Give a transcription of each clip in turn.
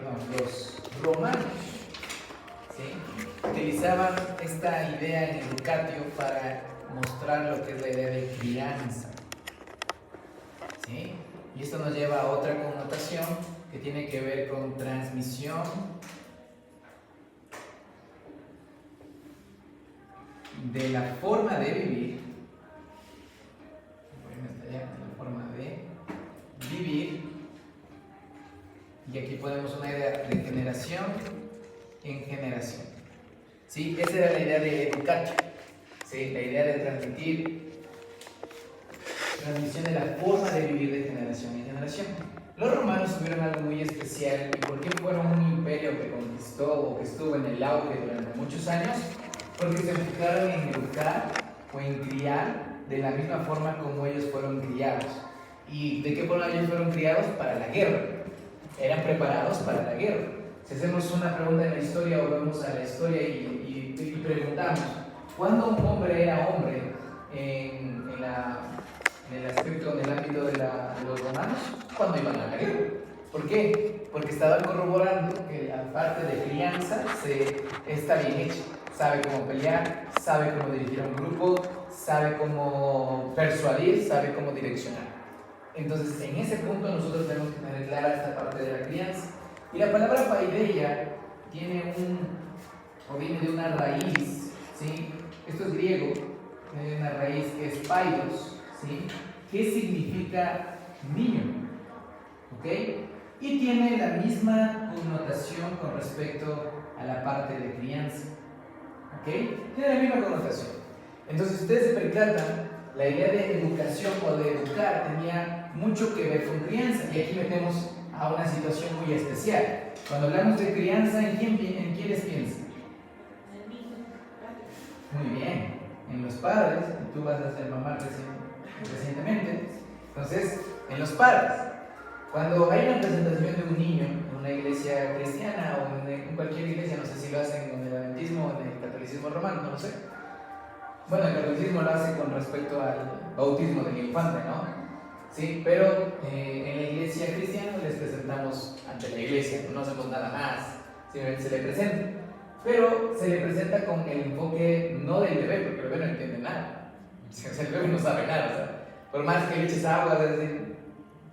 los romanos, ¿sí?, utilizaban esta idea en educatio para mostrar lo que es la idea de crianza, ¿sí? Y esto nos lleva a otra connotación que tiene que ver con transmisión de la forma de vivir, de la forma de vivir, y aquí ponemos una idea de generación en generación, ¿sí? Esa era la idea de educatio, ¿sí? La idea de transmisión de la forma de vivir de generación en generación. Los romanos tuvieron algo muy especial. ¿Y por qué fueron un imperio que conquistó o que estuvo en el auge durante muchos años? Porque se enfocaron en educar o en criar de la misma forma como ellos fueron criados. ¿Y de qué forma ellos fueron criados? Para la guerra. Eran preparados para la guerra. Si hacemos una pregunta en la historia o vamos a la historia y preguntamos, ¿cuándo un hombre era hombre en el aspecto, en el ámbito de los romanos? Cuando iban a la guerra. ¿Por qué? Porque estaban corroborando que la parte de crianza está bien hecha. Sabe cómo pelear, sabe cómo dirigir a un grupo, sabe cómo persuadir, sabe cómo direccionar. Entonces, en ese punto nosotros tenemos que tener clara esta parte de la crianza. Y la palabra paideia viene de una raíz, ¿sí? Esto es griego, tiene una raíz que es paidos, ¿sí?, que significa niño, ¿ok? Y tiene la misma connotación con respecto a la parte de crianza, ¿ok? Tiene la misma connotación. Entonces, si ustedes se percatan, la idea de educación o de educar tenía mucho que ver con crianza, y aquí metemos a una situación muy especial. Cuando hablamos de crianza, ¿en quiénes piensan? Muy bien, en los padres. Tú vas a ser mamá recientemente. Entonces, en los padres. Cuando hay una presentación de un niño en una iglesia cristiana o en cualquier iglesia, no sé si lo hacen en el adventismo o en el catolicismo romano, no lo sé. Bueno, el catolicismo lo hace con respecto al bautismo del infante, ¿no? Sí, pero en la iglesia cristiana les presentamos ante la iglesia, no hacemos nada más, simplemente se le presenta. Pero se le presenta con el enfoque no del bebé, porque el bebé no entiende nada. O sea, el bebé no sabe nada. O sea, por más que le eches agua, es decir,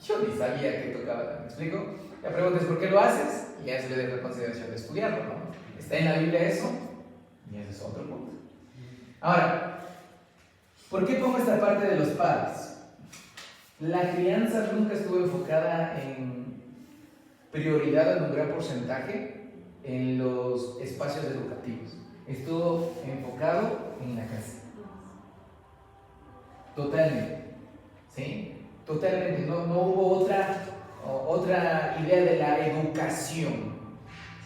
yo ni sabía que tocaba, ¿me explico? La pregunta es ¿por qué lo haces? Y ya se le deja consideración de estudiarlo, ¿no? ¿Está en la Biblia eso? Y ese es otro punto. Ahora, ¿por qué pongo esta parte de los padres? La crianza nunca estuvo enfocada en prioridad en un gran porcentaje en los espacios educativos. Estuvo enfocado en la casa. Totalmente. ¿Sí? Totalmente. No hubo otra idea de la educación.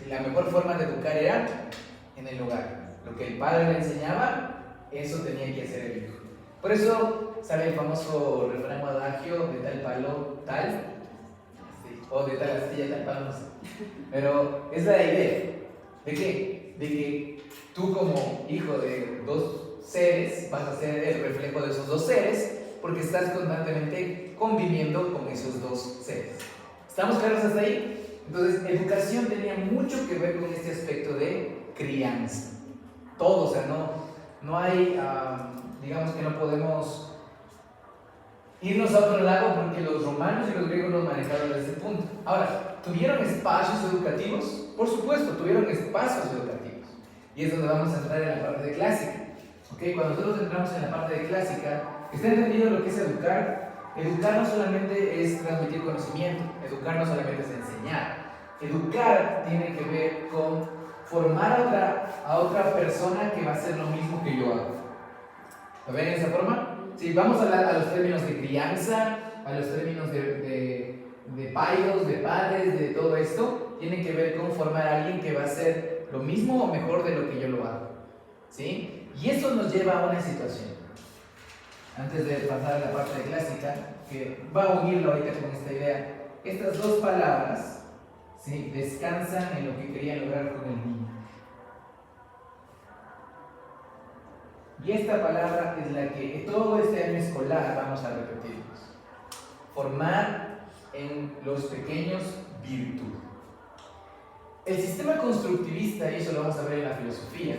La mejor forma de educar era en el hogar. Lo que el padre le enseñaba, eso tenía que hacer el hijo. Por eso sale el famoso refrán o adagio de tal palo, tal, o de tal astilla, tal palo, no sé. Pero es la idea. ¿De qué? De que tú como hijo de dos seres vas a ser el reflejo de esos dos seres porque estás constantemente conviviendo con esos dos seres. ¿Estamos claros hasta ahí? Entonces, educación tenía mucho que ver con este aspecto de crianza. Todo, o sea, no hay, digamos que no podemos irnos a otro lado porque los romanos y los griegos nos manejaron desde ese punto. Ahora, ¿tuvieron espacios educativos? Por supuesto, tuvieron espacios educativos. Y es donde vamos a entrar en la parte de clásica. ¿Okay? Cuando nosotros entramos en la parte de clásica, ¿está entendido lo que es educar? Educar no solamente es transmitir conocimiento, educar no solamente es enseñar. Educar tiene que ver con formar a otra persona que va a hacer lo mismo que yo hago. ¿Lo ven de esa forma? Sí, vamos a los términos de crianza, a los términos de paidos, de padres, de todo esto, tiene que ver con formar a alguien que va a hacer lo mismo o mejor de lo que yo lo hago. ¿Sí? Y eso nos lleva a una situación. Antes de pasar a la parte de clásica, que va a unirlo ahorita con esta idea, estas dos palabras, ¿sí?, descansan en lo que querían lograr con el niño. Y esta palabra es la que todo este año escolar vamos a repetirnos. Formar en los pequeños virtud. El sistema constructivista, y eso lo vamos a ver en la filosofía,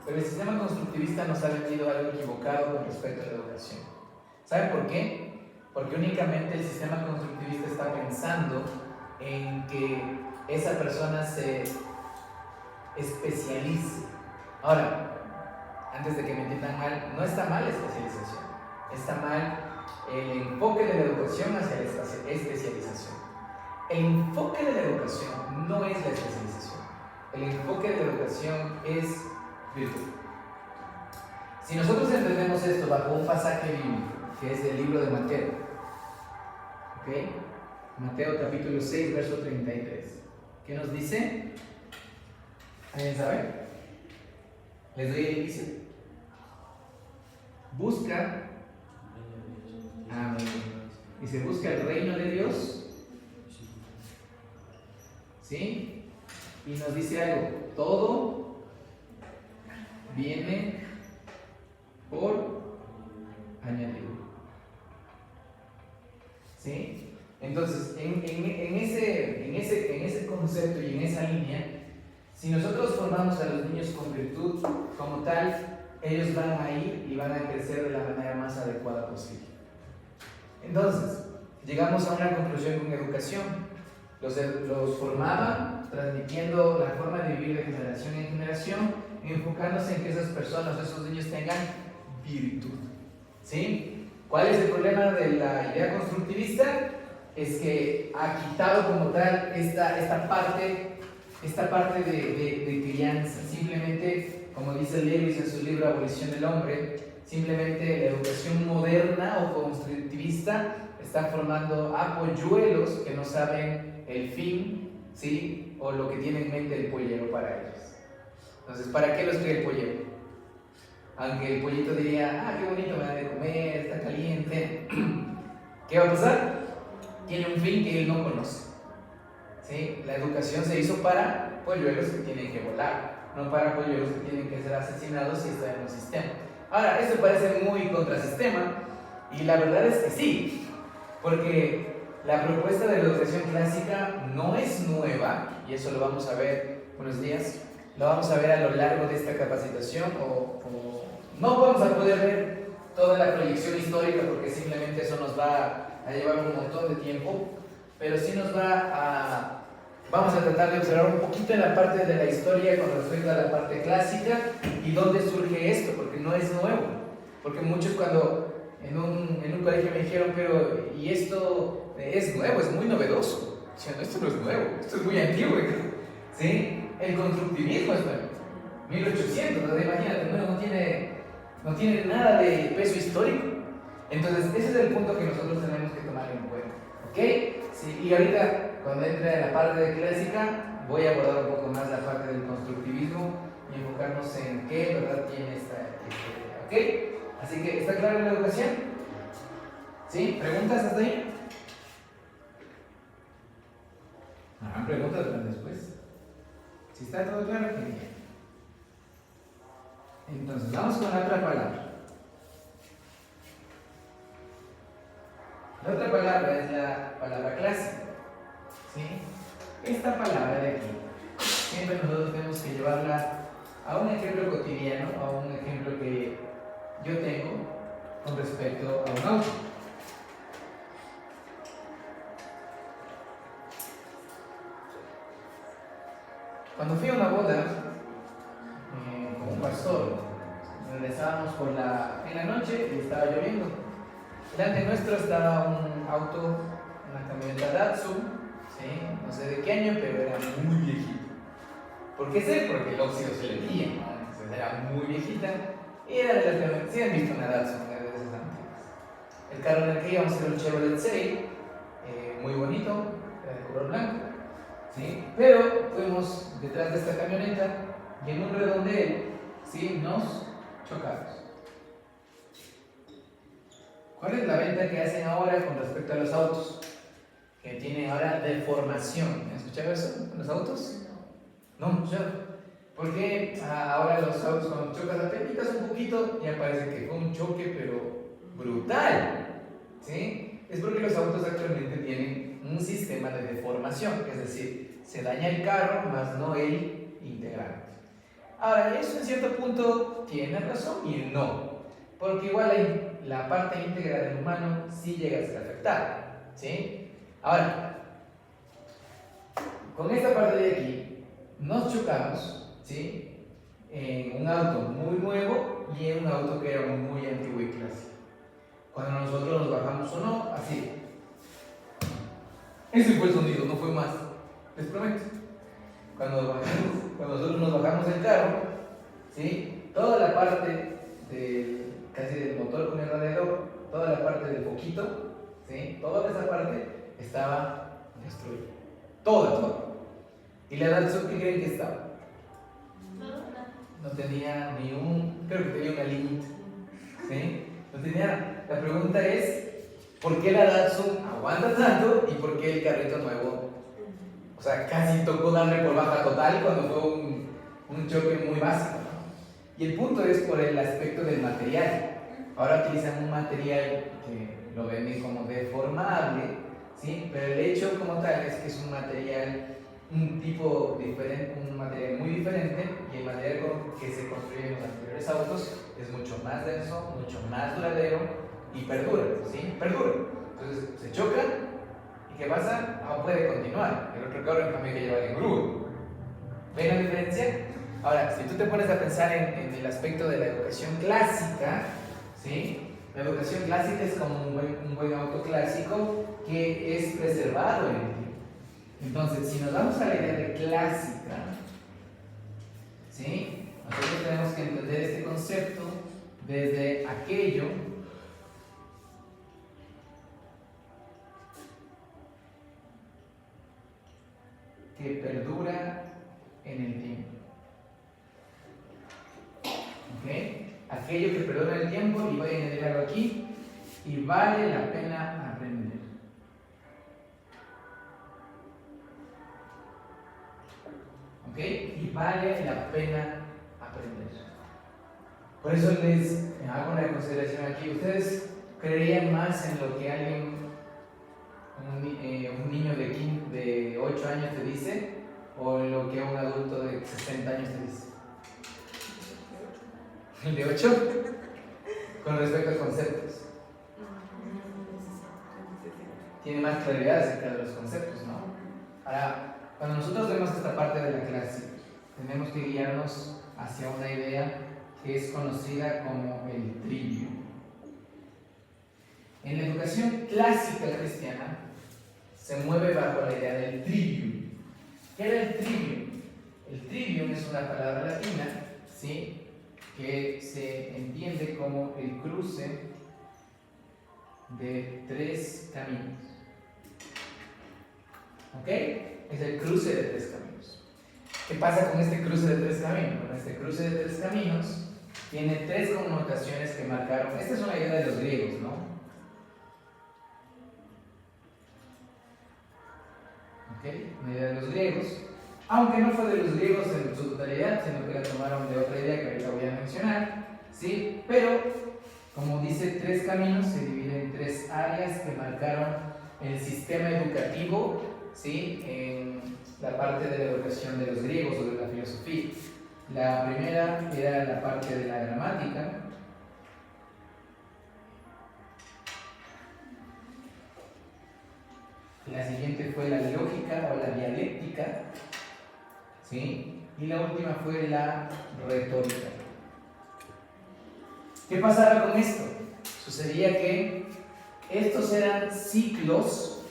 pero el sistema constructivista nos ha vendido algo equivocado con respecto a la educación. ¿Saben por qué? Porque únicamente el sistema constructivista está pensando en que esa persona se especialice. Ahora, antes de que me entiendan mal, no está mal la especialización, está mal el enfoque de la educación hacia la especialización. El enfoque de la educación no es la especialización, el enfoque de la educación es virtud. Si nosotros entendemos esto bajo un pasaje bíblico, que es del libro de Mateo, ¿ok? Mateo capítulo 6, verso 33. ¿Qué nos dice? ¿Alguien sabe? Les doy el inicio. Busca, dice, busca el reino de Dios, ¿sí? Y nos dice algo, todo viene por añadido, ¿sí? Entonces, en ese concepto y en esa línea, si nosotros formamos a los niños con virtud como tal, ellos van a ir y van a crecer de la manera más adecuada posible. Entonces, llegamos a una conclusión con educación. Los formaban transmitiendo la forma de vivir de generación en generación, enfocándose en que esas personas, esos niños tengan virtud, ¿sí? ¿Cuál es el problema de la idea constructivista? Es que ha quitado como tal esta parte de crianza. Simplemente, como dice Lewis en su libro Abolición del Hombre, simplemente la educación moderna o constructivista está formando a polluelos que no saben el fin, ¿sí? O lo que tiene en mente el pollero para ellos. Entonces, ¿para qué los cree el pollero? Aunque el pollito diría, qué bonito me da de comer, está caliente. ¿Qué va a pasar? Tiene un fin que él no conoce, ¿sí? La educación se hizo para polluelos que tienen que volar, no para polluelos que tienen que ser asesinados si están en un sistema. Ahora, esto parece muy contrasistema, y la verdad es que sí, porque la propuesta de la educación clásica no es nueva, y eso lo vamos a ver unos días, lo vamos a ver a lo largo de esta capacitación, o no vamos a poder ver toda la proyección histórica porque simplemente eso nos va a llevar un montón de tiempo, pero sí vamos a tratar de observar un poquito en la parte de la historia con respecto a la parte clásica y dónde surge esto, porque no es nuevo, porque muchos cuando en un colegio me dijeron, pero ¿y esto es nuevo, es muy novedoso? O sea, no, esto no es nuevo, esto es muy antiguo, ¿sí? El constructivismo es nuevo, 1800, ¿no? Imagínate, no tiene nada de peso histórico. Entonces, ese es el punto que nosotros tenemos que tomar en cuenta, ¿ok? Sí, y ahorita, cuando entre en la parte de clásica, voy a abordar un poco más la parte del constructivismo y enfocarnos en qué verdad tiene esta idea, ¿ok? Así que, ¿está claro la educación? ¿Sí? ¿Preguntas hasta ahí? Preguntas después. Si está todo claro, genial. Entonces, vamos con la otra palabra. La otra palabra es la palabra clásica, ¿sí? Esta palabra de aquí, siempre nosotros tenemos que llevarla a un ejemplo cotidiano, a un ejemplo que yo tengo con respecto a un auto. Cuando fui a una boda con un pastor, regresábamos en la noche y estaba lloviendo. Delante nuestro estaba un auto, una camioneta Datsun, ¿sí? No sé de qué año, pero era muy viejito. ¿Por qué sé? Porque el óxido se le veía, ¿no? Entonces era muy viejita y era de las camionetas. ¿Sí han visto una Datsun? Era de esas antiguas. El carro en el que íbamos era un Chevrolet Sail, muy bonito, era de color blanco, ¿sí? Pero fuimos detrás de esta camioneta y en un redondel, ¿sí? Nos chocamos. ¿Cuál es la venta que hacen ahora con respecto a los autos? Que tienen ahora deformación. ¿Han escuchado eso con los autos? No, yo. Porque ahora los autos cuando chocas apenas un poquito ya parece que fue un choque pero brutal, ¿sí? Es porque los autos actualmente tienen un sistema de deformación, es decir, se daña el carro, más no el integrante. Ahora, eso en cierto punto tiene razón y no, porque igual la parte íntegra del humano sí llega a ser afectada, ¿sí? Ahora, con esta parte de aquí, nos chocamos, ¿sí? En un auto muy nuevo y en un auto que era muy antiguo y clásico. Cuando nosotros nos bajamos o no, así. Ese fue el sonido, no fue más, les prometo. Cuando nosotros nos bajamos del carro, ¿sí? Toda la parte casi del motor con el radiador, toda la parte del foquito, ¿sí? Toda esa parte estaba destruida. Toda. ¿Y la Datsun qué creen que estaba? No tenía ni creo que tenía una limit, ¿sí? No tenía nada. La pregunta es, ¿por qué la Datsun aguanta tanto y por qué el carrito nuevo, o sea, casi tocó darle por baja total cuando fue un choque muy básico, ¿no? Y el punto es por el aspecto del material. Ahora utilizan un material que lo venden como deformable, ¿sí? Pero el hecho como tal es que es un material, un tipo diferente, un material muy diferente, y el material que se construye en los anteriores autos es mucho más denso, mucho más duradero y perdura, ¿sí? Perdura. Entonces se choca y ¿qué pasa? Aún puede continuar. El otro carro en cambio que lleva en grúa. ¿Ven la diferencia? Ahora, si tú te pones a pensar en el aspecto de la educación clásica, ¿sí? La educación clásica es como un buen auto clásico que es preservado en el tiempo. Entonces, si nos vamos a la idea de clásica, ¿sí? Nosotros tenemos que entender este concepto desde aquello que perdura en el tiempo. ¿Ok? Aquello que perdura en el tiempo, y voy a añadir algo aquí, y vale la pena aprender. ¿Ok? Y vale la pena aprender. Por eso les hago una consideración aquí. ¿Ustedes creerían más en lo que alguien, un niño de 8 años te dice, o en lo que un adulto de 60 años te dice? ¿El de 8? Con respecto a conceptos. Tiene más claridad acerca de los conceptos, ¿no? Ahora, cuando nosotros vemos esta parte de la clase, tenemos que guiarnos hacia una idea que es conocida como el trivium. En la educación clásica cristiana se mueve bajo la idea del trivium. ¿Qué era el trivium? El trivium es una palabra latina, ¿sí?, que se entiende como el cruce de 3 caminos. ¿Ok? Es el cruce de 3 caminos. ¿Qué pasa con este cruce de 3 caminos? Bueno, este cruce de 3 caminos tiene 3 connotaciones que marcaron. Esta es una idea de los griegos, ¿no? ¿Ok? Una idea de los griegos. Aunque no fue de los griegos en su totalidad, sino que la tomaron de otra idea que ahorita voy a mencionar, ¿sí? Pero, como dice 3 caminos, se divide en 3 áreas que marcaron el sistema educativo, ¿sí?, en la parte de la educación de los griegos o de la filosofía. La primera era la parte de la gramática. La siguiente fue la lógica o la dialéctica, ¿sí? Y la última fue la retórica. ¿Qué pasaba con esto? Sucedía que estos eran ciclos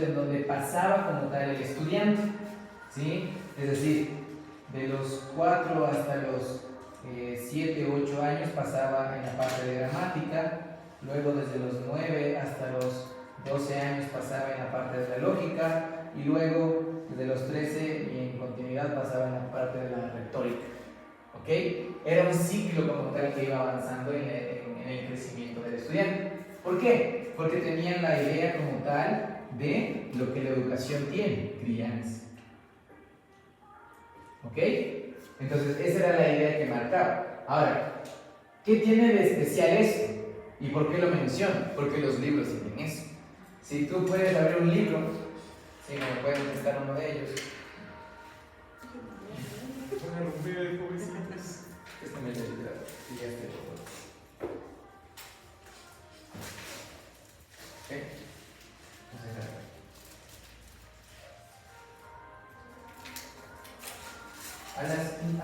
en donde pasaba como tal el estudiante, ¿sí? Es decir, de los 4 hasta los 7 u 8 años pasaba en la parte de gramática, luego desde los 9 hasta los 12 años pasaba en la parte de la lógica, y luego desde los 13 y en continuidad pasaba en la parte de la retórica. ¿Ok? Era un ciclo como tal que iba avanzando en el crecimiento del estudiante. ¿Por qué? Porque tenían la idea como tal de lo que la educación tiene, crianza. ¿Ok? Entonces esa era la idea que marcaba. Ahora, ¿qué tiene de especial esto? ¿Y por qué lo menciono? Porque los libros tienen eso. Si tú puedes abrir un libro, Sí, me pueden prestar uno de ellos. Van a romper, pobrecitos. Este me lo y ya estoy. ¿Ok? Vamos a dejar.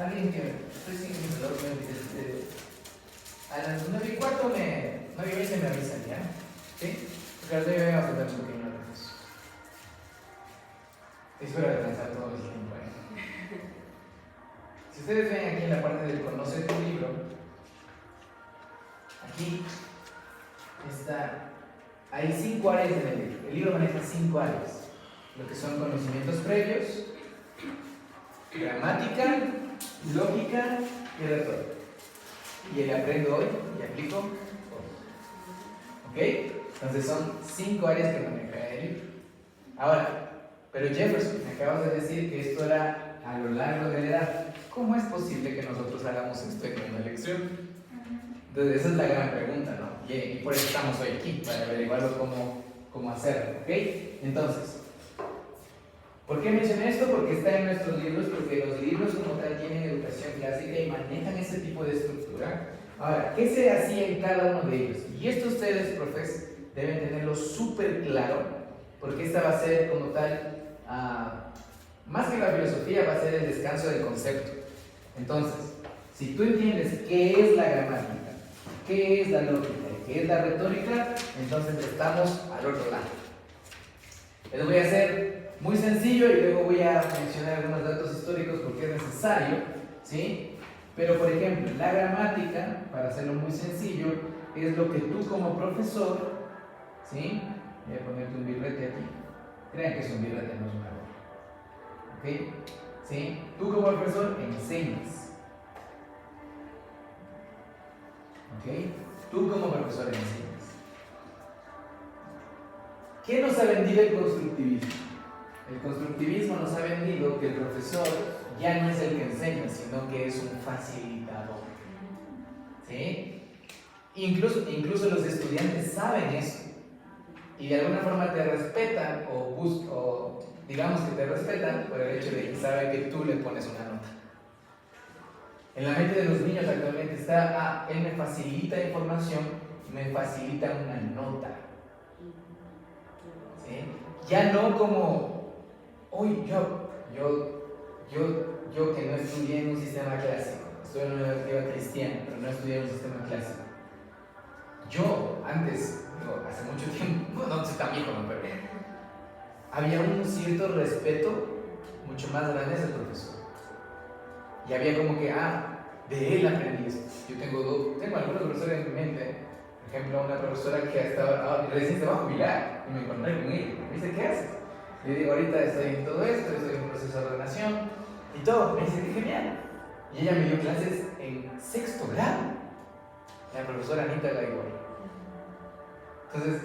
Alguien que estoy sin mi reloj a las 9:15 9:20 me avisan, ¿ya? ¿Sí? Porque a las 9 vamos a dar un pequeño reposo. Espero alcanzar todo el tiempo, ¿eh? Si ustedes ven aquí en la parte del conoce tu libro, aquí está, hay 5 áreas en el libro. El libro maneja 5 áreas, lo que son conocimientos previos, gramática, lógica y retórica. Y el aprendo hoy y aplico hoy. ¿Ok? Entonces son 5 áreas que maneja el libro. Ahora, pero Jefferson, me acabas de decir que esto era a lo largo de la edad. ¿Cómo es posible que nosotros hagamos esto en una lección? Entonces esa es la gran pregunta, ¿no? Y por eso estamos hoy aquí, para averiguarlo cómo hacerlo, ¿ok? Entonces, ¿por qué mencioné esto? Porque está en nuestros libros, porque los libros como tal tienen educación clásica y manejan ese tipo de estructura. Ahora, ¿qué se hacía en cada uno de ellos? Y esto ustedes, profes, deben tenerlo súper claro, porque esta va a ser como tal, más que la filosofía, va a ser el descanso del concepto. Entonces, si tú entiendes qué es la gramática, qué es la lógica y qué es la retórica, entonces estamos al otro lado. Les voy a hacer muy sencillo y luego voy a mencionar algunos datos históricos porque es necesario, ¿sí? Pero por ejemplo, la gramática, para hacerlo muy sencillo, es lo que tú como profesor, ¿sí? Voy a ponerte un birrete aquí. Crean que es un birrete, no es una gorra. ¿Ok? ¿Sí? Tú como profesor enseñas. ¿Ok? Tú como profesor enseñas. ¿Qué nos ha vendido el constructivismo? El constructivismo nos ha vendido que el profesor ya no es el que enseña, sino que es un facilitador. ¿Sí? Incluso los estudiantes saben eso. Y de alguna forma te respetan o digamos que te respetan por el hecho de que saben que tú le pones una nota. En la mente de los niños actualmente está, él me facilita información, me facilita una nota. ¿Sí? Ya no como, hoy yo que no estudié en un sistema clásico, estoy en una universidad cristiana, pero no estudié en un sistema clásico. Yo antes, hace mucho tiempo, no sé tan viejo, no, pero había un cierto respeto mucho más grande hacia el profesor. Y había como que, de él aprendí esto. Yo tengo algunos profesores en mi mente, por ejemplo, una profesora que recién se va a jubilar y me encontré con ella. Me dice, ¿qué haces? Le digo, ahorita estoy en todo esto, estoy en un proceso de ordenación y todo. Me dice, qué genial. Y ella me dio clases en 6º grado. La profesora Anita Gaigor. Entonces,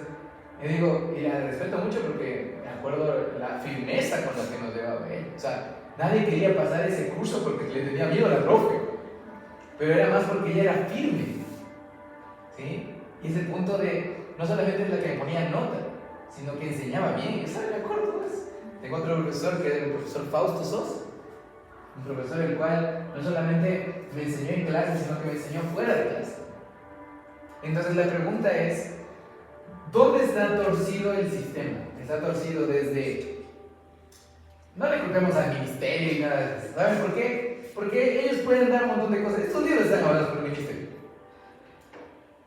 yo digo, y la respeto mucho porque me acuerdo la firmeza con la que nos llevaba ella. O sea, nadie quería pasar ese curso porque le tenía miedo a la profe, pero era más porque ella era firme. ¿Sí? Y ese punto de, no solamente es la que me ponía nota, sino que enseñaba bien. Yo me acuerdo, pues. Tengo otro profesor que es el profesor Fausto Sos, un profesor el cual no solamente me enseñó en clase, sino que me enseñó fuera de clase. Entonces la pregunta es, ¿dónde está torcido el sistema? Está torcido desde... No le culpemos al ministerio y nada de eso. ¿Saben por qué? Porque ellos pueden dar un montón de cosas. Estos libros están hablados por el ministerio.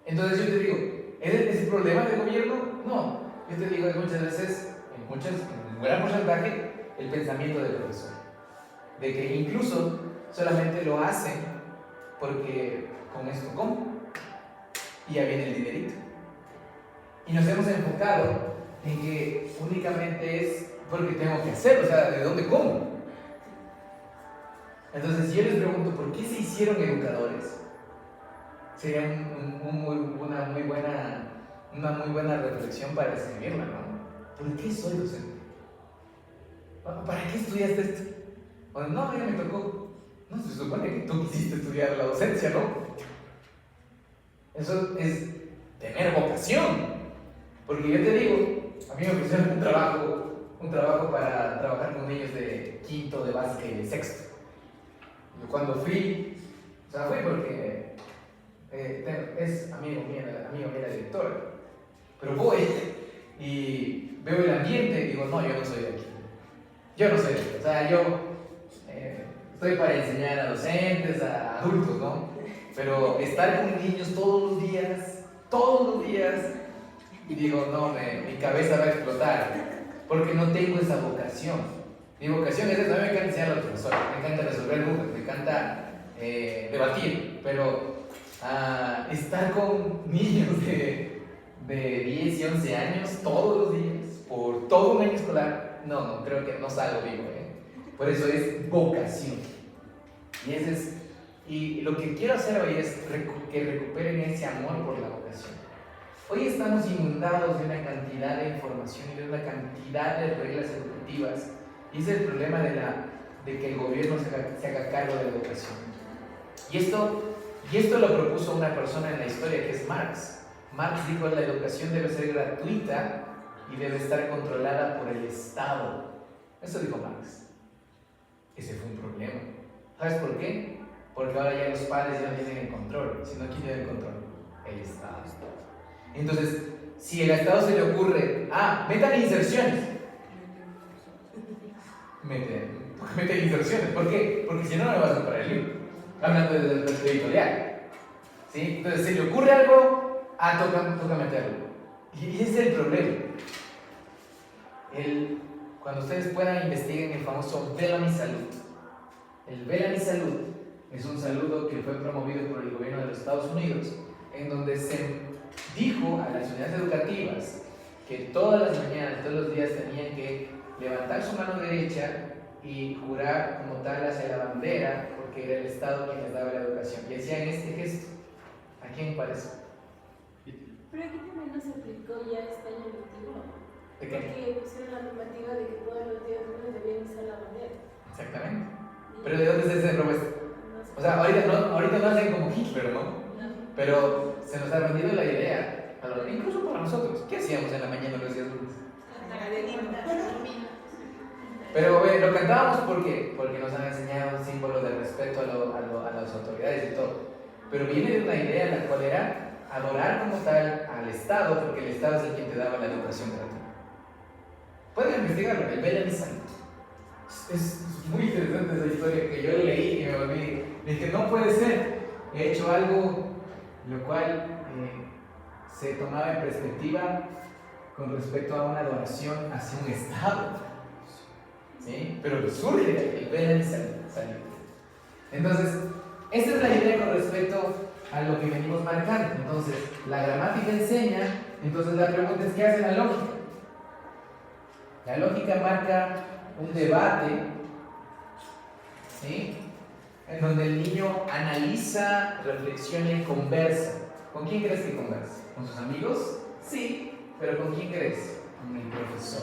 Entonces yo te digo, ¿es el problema del gobierno? No. Yo te digo, muchas veces, en un gran porcentaje, el pensamiento del profesor. De que incluso solamente lo hacen porque con esto como. Y ya viene el dinerito. Y nos hemos enfocado en que únicamente es porque tengo que hacerlo, o sea, ¿de dónde como? Entonces, si yo les pregunto, ¿por qué se hicieron educadores? Sería una muy buena reflexión para escribirla, ¿no? ¿Por qué soy docente? ¿Para qué estudiaste esto? Bueno, no, ya me tocó. No, se supone que tú quisiste estudiar la docencia, ¿no? Eso es tener vocación. Porque yo te digo, a mí me ofrecieron un un trabajo para trabajar con niños de quinto, de básica y de sexto. Yo cuando fui, o sea, fui porque es amigo mío la directora, pero voy y veo el ambiente y digo, no, yo no soy de aquí. Yo no soy de aquí. O sea, yo estoy para enseñar a docentes, a adultos, ¿no? Pero estar con niños todos los días, y digo, no, mi cabeza va a explotar, porque no tengo esa vocación. Mi vocación es esa, a mí me encanta enseñar a los profesores, me encanta resolver dudas, me encanta debatir, pero estar con niños de 10 y 11 años todos los días, por todo un año escolar, no, creo que no salgo vivo, Por eso es vocación. Y lo que quiero hacer hoy es que recuperen ese amor por la vocación. Hoy estamos inundados de una cantidad de información y de una cantidad de reglas educativas, y ese es el problema de que el gobierno se haga cargo de la educación. Y esto lo propuso una persona en la historia, que es Marx. Marx dijo que la educación debe ser gratuita y debe estar controlada por el Estado. Eso dijo Marx. Ese fue un problema. ¿Sabes por qué? Porque ahora ya los padres ya no tienen el control. Sino ¿quién tiene el control? El Estado. Entonces, si al Estado se le ocurre, metan inserciones. Meten inserciones. ¿Por qué? Porque si no, no me vas a comprar el libro. Hablando de editorial. ¿Sí? Entonces, se le ocurre algo, toca meterlo. Y ese es el problema. Cuando ustedes puedan, investiguen el famoso Vela mi salud. El Vela mi salud es un saludo que fue promovido por el gobierno de los Estados Unidos, en donde se dijo a las unidades educativas que todas las mañanas, todos los días tenían que levantar su mano derecha y jurar como tal hacia la bandera, porque era el Estado quien les daba la educación. Y hacían este gesto. ¿A quién parece? Pero aquí también no se aplicó ya este año lectivo. ¿De qué? Porque pusieron la normativa de que todos los días lunes debían izar la bandera. Exactamente. ¿Pero de dónde se propuesta? O sea, ahorita no hacen como Hitler, ¿no? Pero se nos ha vendido la idea, incluso para nosotros. ¿Qué hacíamos en la mañana los días lunes? Pero lo cantábamos porque nos han enseñado símbolos de respeto a las autoridades y todo. Pero viene de una idea en la cual era adorar como tal al Estado, porque el Estado es el quien te daba la educación gratuita. Pueden investigarlo, el Vela mi salud. Es muy interesante esa historia que yo leí y me volví. Dije, no puede ser. He hecho algo lo cual se tomaba en perspectiva con respecto a una adoración hacia un Estado. ¿Sí? Pero surge el Vela mi salud. Entonces, esta es la idea con respecto a lo que venimos marcando. Entonces, la gramática enseña, entonces la pregunta es, ¿qué hace la lógica? La lógica marca un debate, ¿sí? En donde el niño analiza, reflexiona y conversa. ¿Con quién crees que conversa? ¿Con sus amigos? Sí, pero ¿con quién crees? Con el profesor.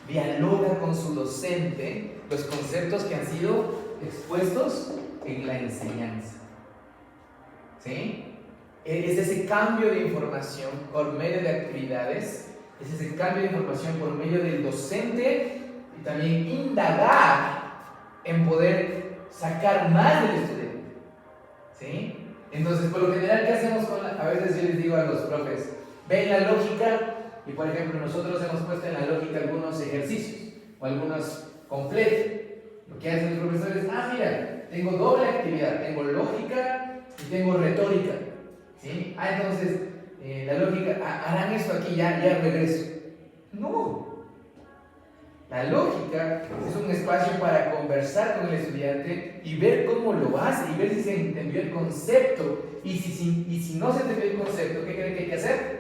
Dialoga con su docente los conceptos que han sido expuestos en la enseñanza. ¿Sí? Es ese cambio de información por medio de actividades, es ese cambio de información por medio del docente y también indagar en poder sacar más del estudiante. ¿Sí? Entonces, por lo general, ¿qué hacemos a veces yo les digo a los profes, ven la lógica y, por ejemplo, nosotros hemos puesto en la lógica algunos ejercicios o algunos completos. Lo que hacen los profesores, mira, tengo doble actividad, tengo lógica y tengo retórica. ¿Sí? Entonces, la lógica, harán esto aquí, ya regreso. No. La lógica es un espacio para conversar con el estudiante y ver cómo lo hace y ver si se entendió el concepto. Y si no se entendió el concepto, ¿qué creen que hay que hacer?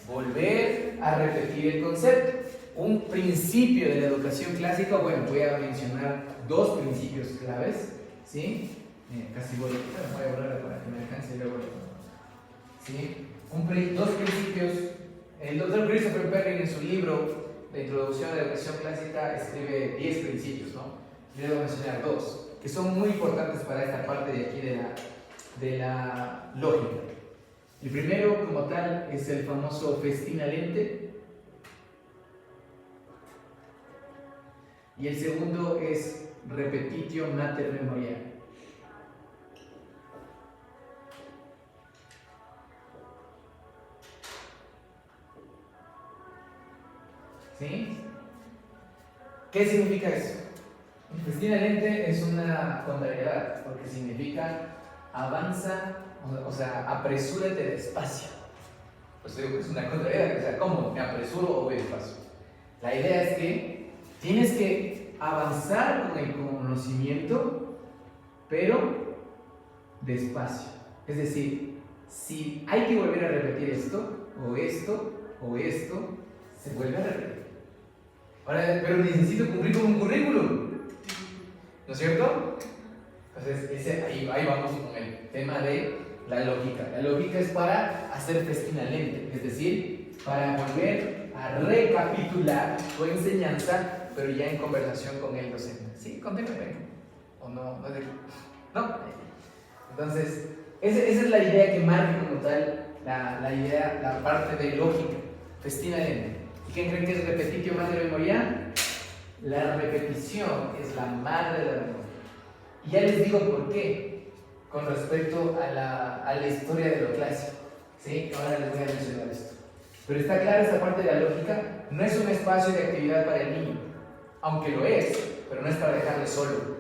Volver a repetir el concepto. Un principio de la educación clásica, bueno, voy a mencionar dos principios claves, ¿sí? Casi voy a borrar para que me alcance luego. ¿Sí? Dos principios. El doctor Christopher Perry en su libro de Introducción a la Educación Clásica escribe 10 principios, ¿no? Yo voy a mencionar dos, que son muy importantes para esta parte de aquí de la lógica. El primero, como tal, es el famoso festina lente. Y el segundo es repetitio mater memoriae. ¿Sí? ¿Qué significa eso? Festina es una contrariedad, porque significa avanza, o sea, apresúrate despacio. Pues digo que es una contrariedad, o sea, ¿cómo? ¿Me apresuro o voy despacio? La idea es que tienes que avanzar con el conocimiento, pero despacio. Es decir, si hay que volver a repetir esto, o esto, o esto, se vuelve a repetir. Ahora, pero necesito cumplir con un currículum, ¿no es cierto? Entonces, ahí vamos con el tema de la lógica. La lógica es para hacer festina lente, es decir, para volver a recapitular tu enseñanza, pero ya en conversación con el docente. ¿Sí? Contéstame. ¿O no? ¿No es de aquí? ¿No? Entonces, esa es la idea que marca como tal la idea, la parte de lógica, festina lente. ¿Y quién creen que es repetitio mater memoriae? La repetición es la madre de la memoria. Y ya les digo por qué, con respecto a la historia de lo clásico. ¿Sí? Ahora les voy a mencionar esto. Pero está clara esta parte de la lógica, no es un espacio de actividad para el niño, aunque lo es, pero no es para dejarle solo,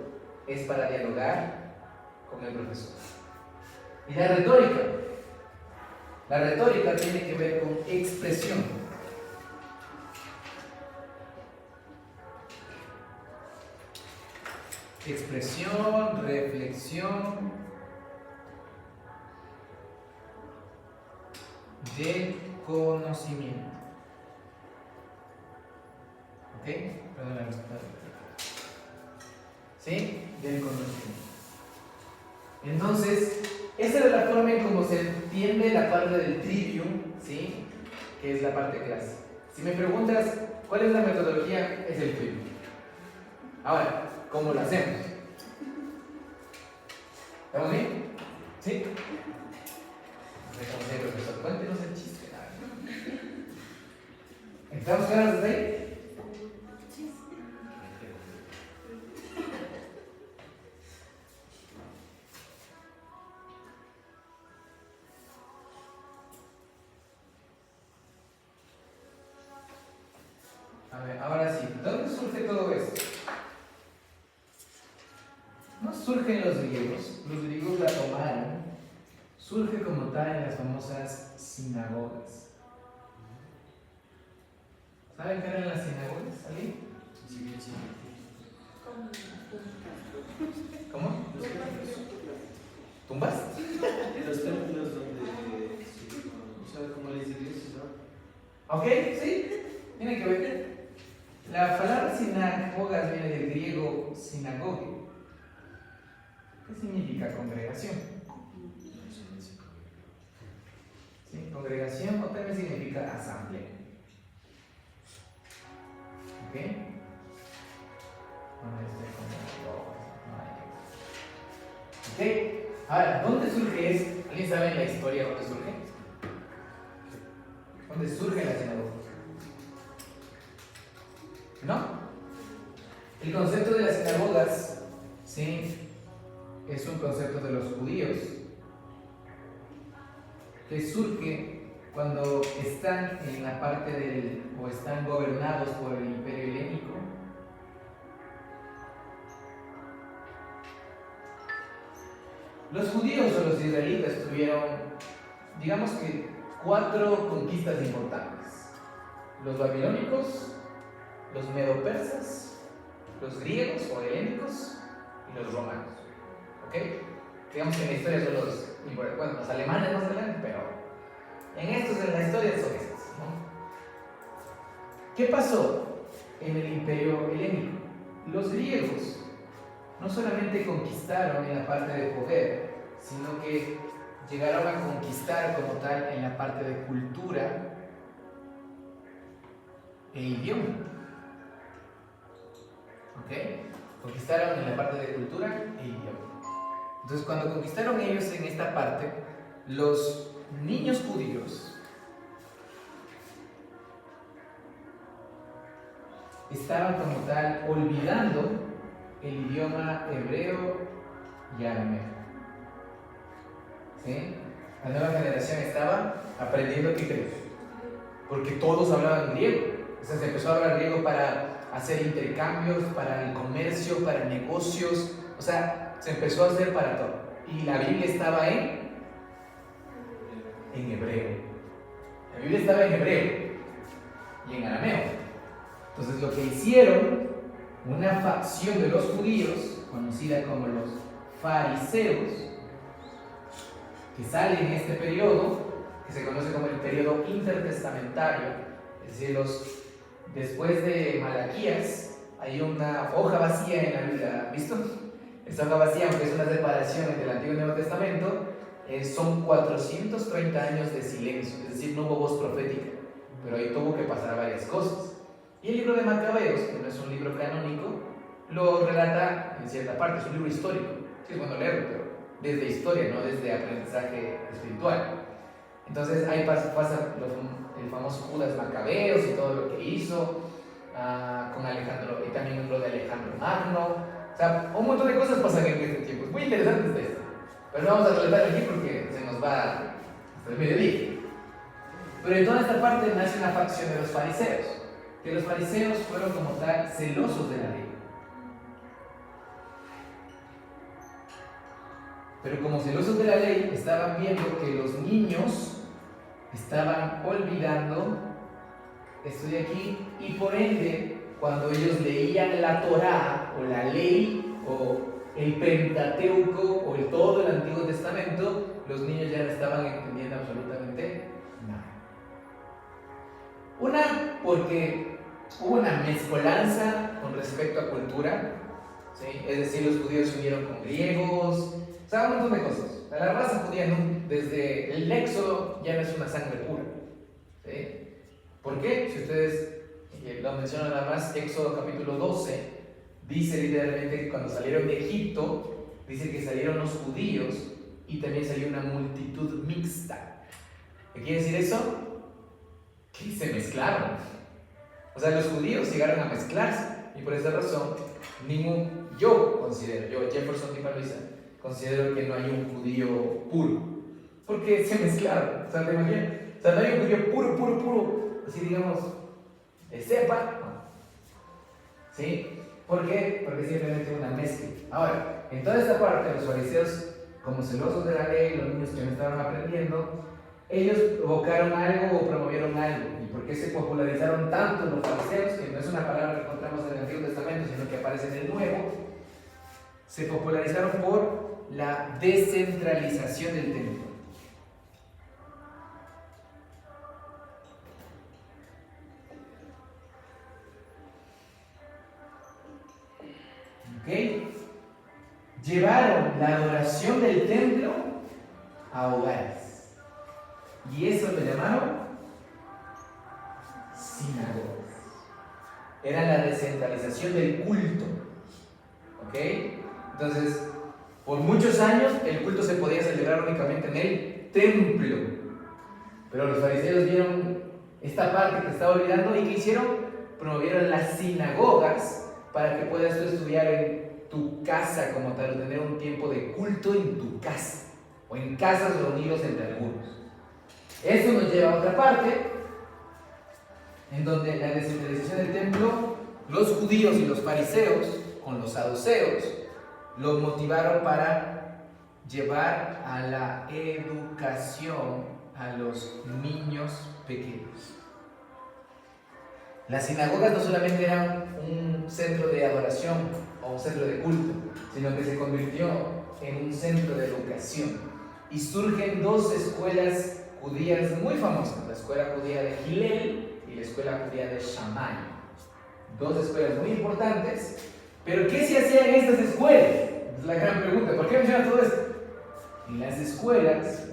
es para dialogar con el profesor. Y la retórica tiene que ver con expresión. Expresión, reflexión del conocimiento. ¿Ok? Perdón, ¿sí? Del conocimiento. Entonces, esa es la forma en cómo se entiende la parte del trivium, ¿sí? Que es la parte clásica. Si me preguntas cuál es la metodología, es el trivium. Ahora, ¿cómo lo hacemos? ¿Estamos bien? ¿Sí? Profesor, cuéntenos el chiste. ¿Estamos claros desde ahí? A ver, ahora sí, ¿dónde surge todo esto? No surge en los griegos la tomaron, surge como tal en las famosas sinagogas. ¿Saben qué eran las sinagogas? ¿Alguien? ¿Cómo? ¿Tumbas? Los templos donde, o sea, como las iglesias, ¿no? Ok, sí, tiene que ver. La palabra sinagogas viene del griego sinagoge. ¿Qué significa congregación? ¿Sí? Congregación o también significa asamblea. ¿Ok? ¿Ok? Ahora, ¿dónde surge esto? ¿Alguien sabe en la historia dónde surge? ¿Dónde surge la sinagoga? ¿No? El concepto de las sinagogas, ¿sí? Es un concepto de los judíos que surge cuando están en la parte o están gobernados por el imperio helénico. Los judíos o los israelitas tuvieron, digamos que, 4 conquistas importantes: los babilónicos, los medo-persas, los griegos o helénicos y los romanos. ¿Ok? Digamos que en la historia son los alemanes más adelante, pero en la historia son estos, ¿no? ¿Qué pasó en el imperio helénico? Los griegos no solamente conquistaron en la parte de poder, sino que llegaron a conquistar como tal en la parte de cultura e idioma. ¿Ok? Conquistaron en la parte de cultura e idioma. Entonces, cuando conquistaron ellos en esta parte, los niños judíos estaban como tal olvidando el idioma hebreo y arameo. ¿Sí? La nueva generación estaba aprendiendo, ¿qué crees? Porque todos hablaban griego. O sea, se empezó a hablar griego para hacer intercambios, para el comercio, para negocios. O sea, se empezó a hacer para todo. Y la Biblia estaba en hebreo. La Biblia estaba en hebreo y en arameo. Entonces lo que hicieron, una facción de los judíos, conocida como los fariseos, que sale en este periodo, que se conoce como el periodo intertestamentario, es decir, después de Malaquías, hay una hoja vacía en la Biblia, ¿han visto? Esta hoja vacía, aunque es una separación entre el Antiguo y el Nuevo Testamento, son 430 años de silencio, es decir, no hubo voz profética, pero ahí tuvo que pasar varias cosas. Y el libro de Macabeos, que no es un libro canónico, lo relata en cierta parte, es un libro histórico, sí es bueno leerlo, pero desde historia, no desde aprendizaje espiritual. Entonces ahí pasa el famoso Judas Macabeos y todo lo que hizo con Alejandro, y también lo de Alejandro Magno. O sea, un montón de cosas pasan en este tiempo. Es muy interesante esto, pero no vamos a relatar aquí porque se nos va hasta el mediodía. Pero en toda esta parte nace una facción de los fariseos, que los fariseos fueron como tal celosos de la ley. Pero como celosos de la ley, estaban viendo que los niños estaban olvidando esto de aquí, y por ende, cuando ellos leían la Torá o la ley o el Pentateuco o todo el Antiguo Testamento, los niños ya no estaban entendiendo absolutamente nada. Una, porque hubo una mezcolanza con respecto a cultura, ¿sí? Es decir, los judíos se unieron con griegos, o sea, un montón de cosas. La raza judía desde el Éxodo ya no es una sangre pura, ¿sí? ¿Por qué? Si ustedes lo mencionan nada más, Éxodo capítulo 12 dice literalmente que cuando salieron de Egipto, dice que salieron los judíos y también salió una multitud mixta. ¿Qué quiere decir eso? Que se mezclaron. O sea, los judíos llegaron a mezclarse, y por esa razón yo Jefferson Di Luisa, considero que no hay un judío puro, porque se mezclaron. O sea, ¿te imaginas? O sea, no hay un judío puro, así digamos, de cepa, no. ¿Sí? ¿Por qué? Porque es simplemente una mezcla. Ahora, en toda esta parte, los fariseos, como celosos de la ley, los niños que no estaban aprendiendo, ellos evocaron algo o promovieron algo. ¿Y por qué se popularizaron tanto los fariseos? Que no es una palabra que encontramos en el Antiguo Testamento, sino que aparece en el Nuevo. Se popularizaron por la descentralización del templo. ¿Ok? Llevaron la adoración del templo a hogares. Y eso lo llamaron sinagogas. Era la descentralización del culto. ¿Ok? Entonces, por muchos años el culto se podía celebrar únicamente en el templo. Pero los fariseos vieron esta parte que estaba olvidando, y ¿qué hicieron? Promovieron las sinagogas para que puedas tú estudiar en tu casa como tal, tener un tiempo de culto en tu casa o en casas reunidos entre algunos. Esto nos lleva a otra parte en donde la descentralización del templo, los judíos y los fariseos con los saduceos lo motivaron para llevar a la educación a los niños pequeños. Las sinagogas no solamente eran un centro de adoración o un centro de culto, sino que se convirtió en un centro de educación. Y surgen dos escuelas judías muy famosas, la escuela judía de Hillel y la escuela judía de Shammai. Dos escuelas muy importantes, pero ¿qué se hacía en estas escuelas? Es la gran pregunta. ¿Por qué menciona todo esto? En las escuelas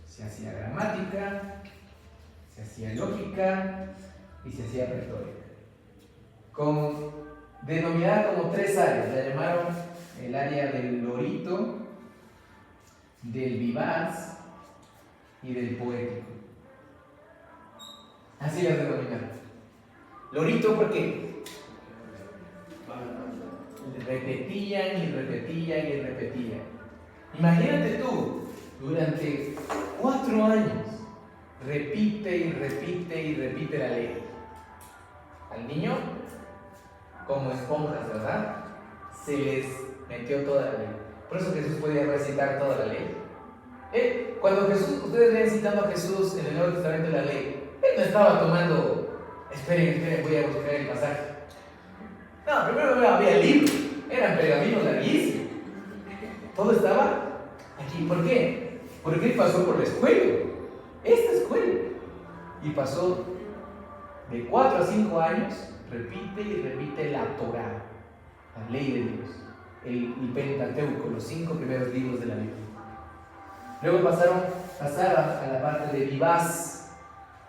se hacía gramática, se hacía lógica y se hacía retórica, denominada como tres áreas. La llamaron el área del lorito, del vivaz y del poético. Así las denominaron. Lorito, ¿por qué? Repetían y repetían y repetían. Imagínate tú, durante 4 años, repite y repite y repite la ley. Al niño, como esponjas, ¿verdad? Se les metió toda la ley. Por eso Jesús podía recitar toda la ley. Cuando ustedes ven citando a Jesús en el Nuevo Testamento la ley, él no estaba tomando, esperen, voy a buscar el pasaje. No, primero no había libros, eran pergaminos larguísimos. Todo estaba aquí. ¿Por qué? Porque él pasó por la escuela, esta escuela, y pasó de 4 a 5 años, repite y repite la Torá, la ley de Dios, el Pentateuco, los 5 primeros libros de la Biblia. Luego pasaron a la parte de vivaz,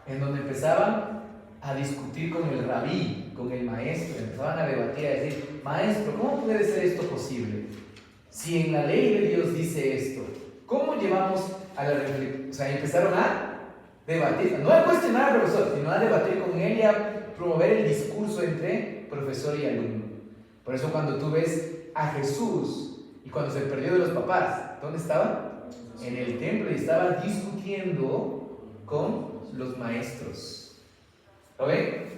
en donde empezaban a discutir con el rabí, con el maestro, empezaban a debatir, a decir, maestro, ¿cómo puede ser esto posible? Si en la ley de Dios dice esto, ¿cómo llevamos a la reflexión? O sea, empezaron a debatir, no a cuestionar al profesor, sino a debatir con él y a promover el discurso entre profesor y alumno. Por eso cuando tú ves a Jesús y cuando se perdió de los papás, ¿dónde estaba? En el templo, y estaba discutiendo con los maestros. ¿Lo ven?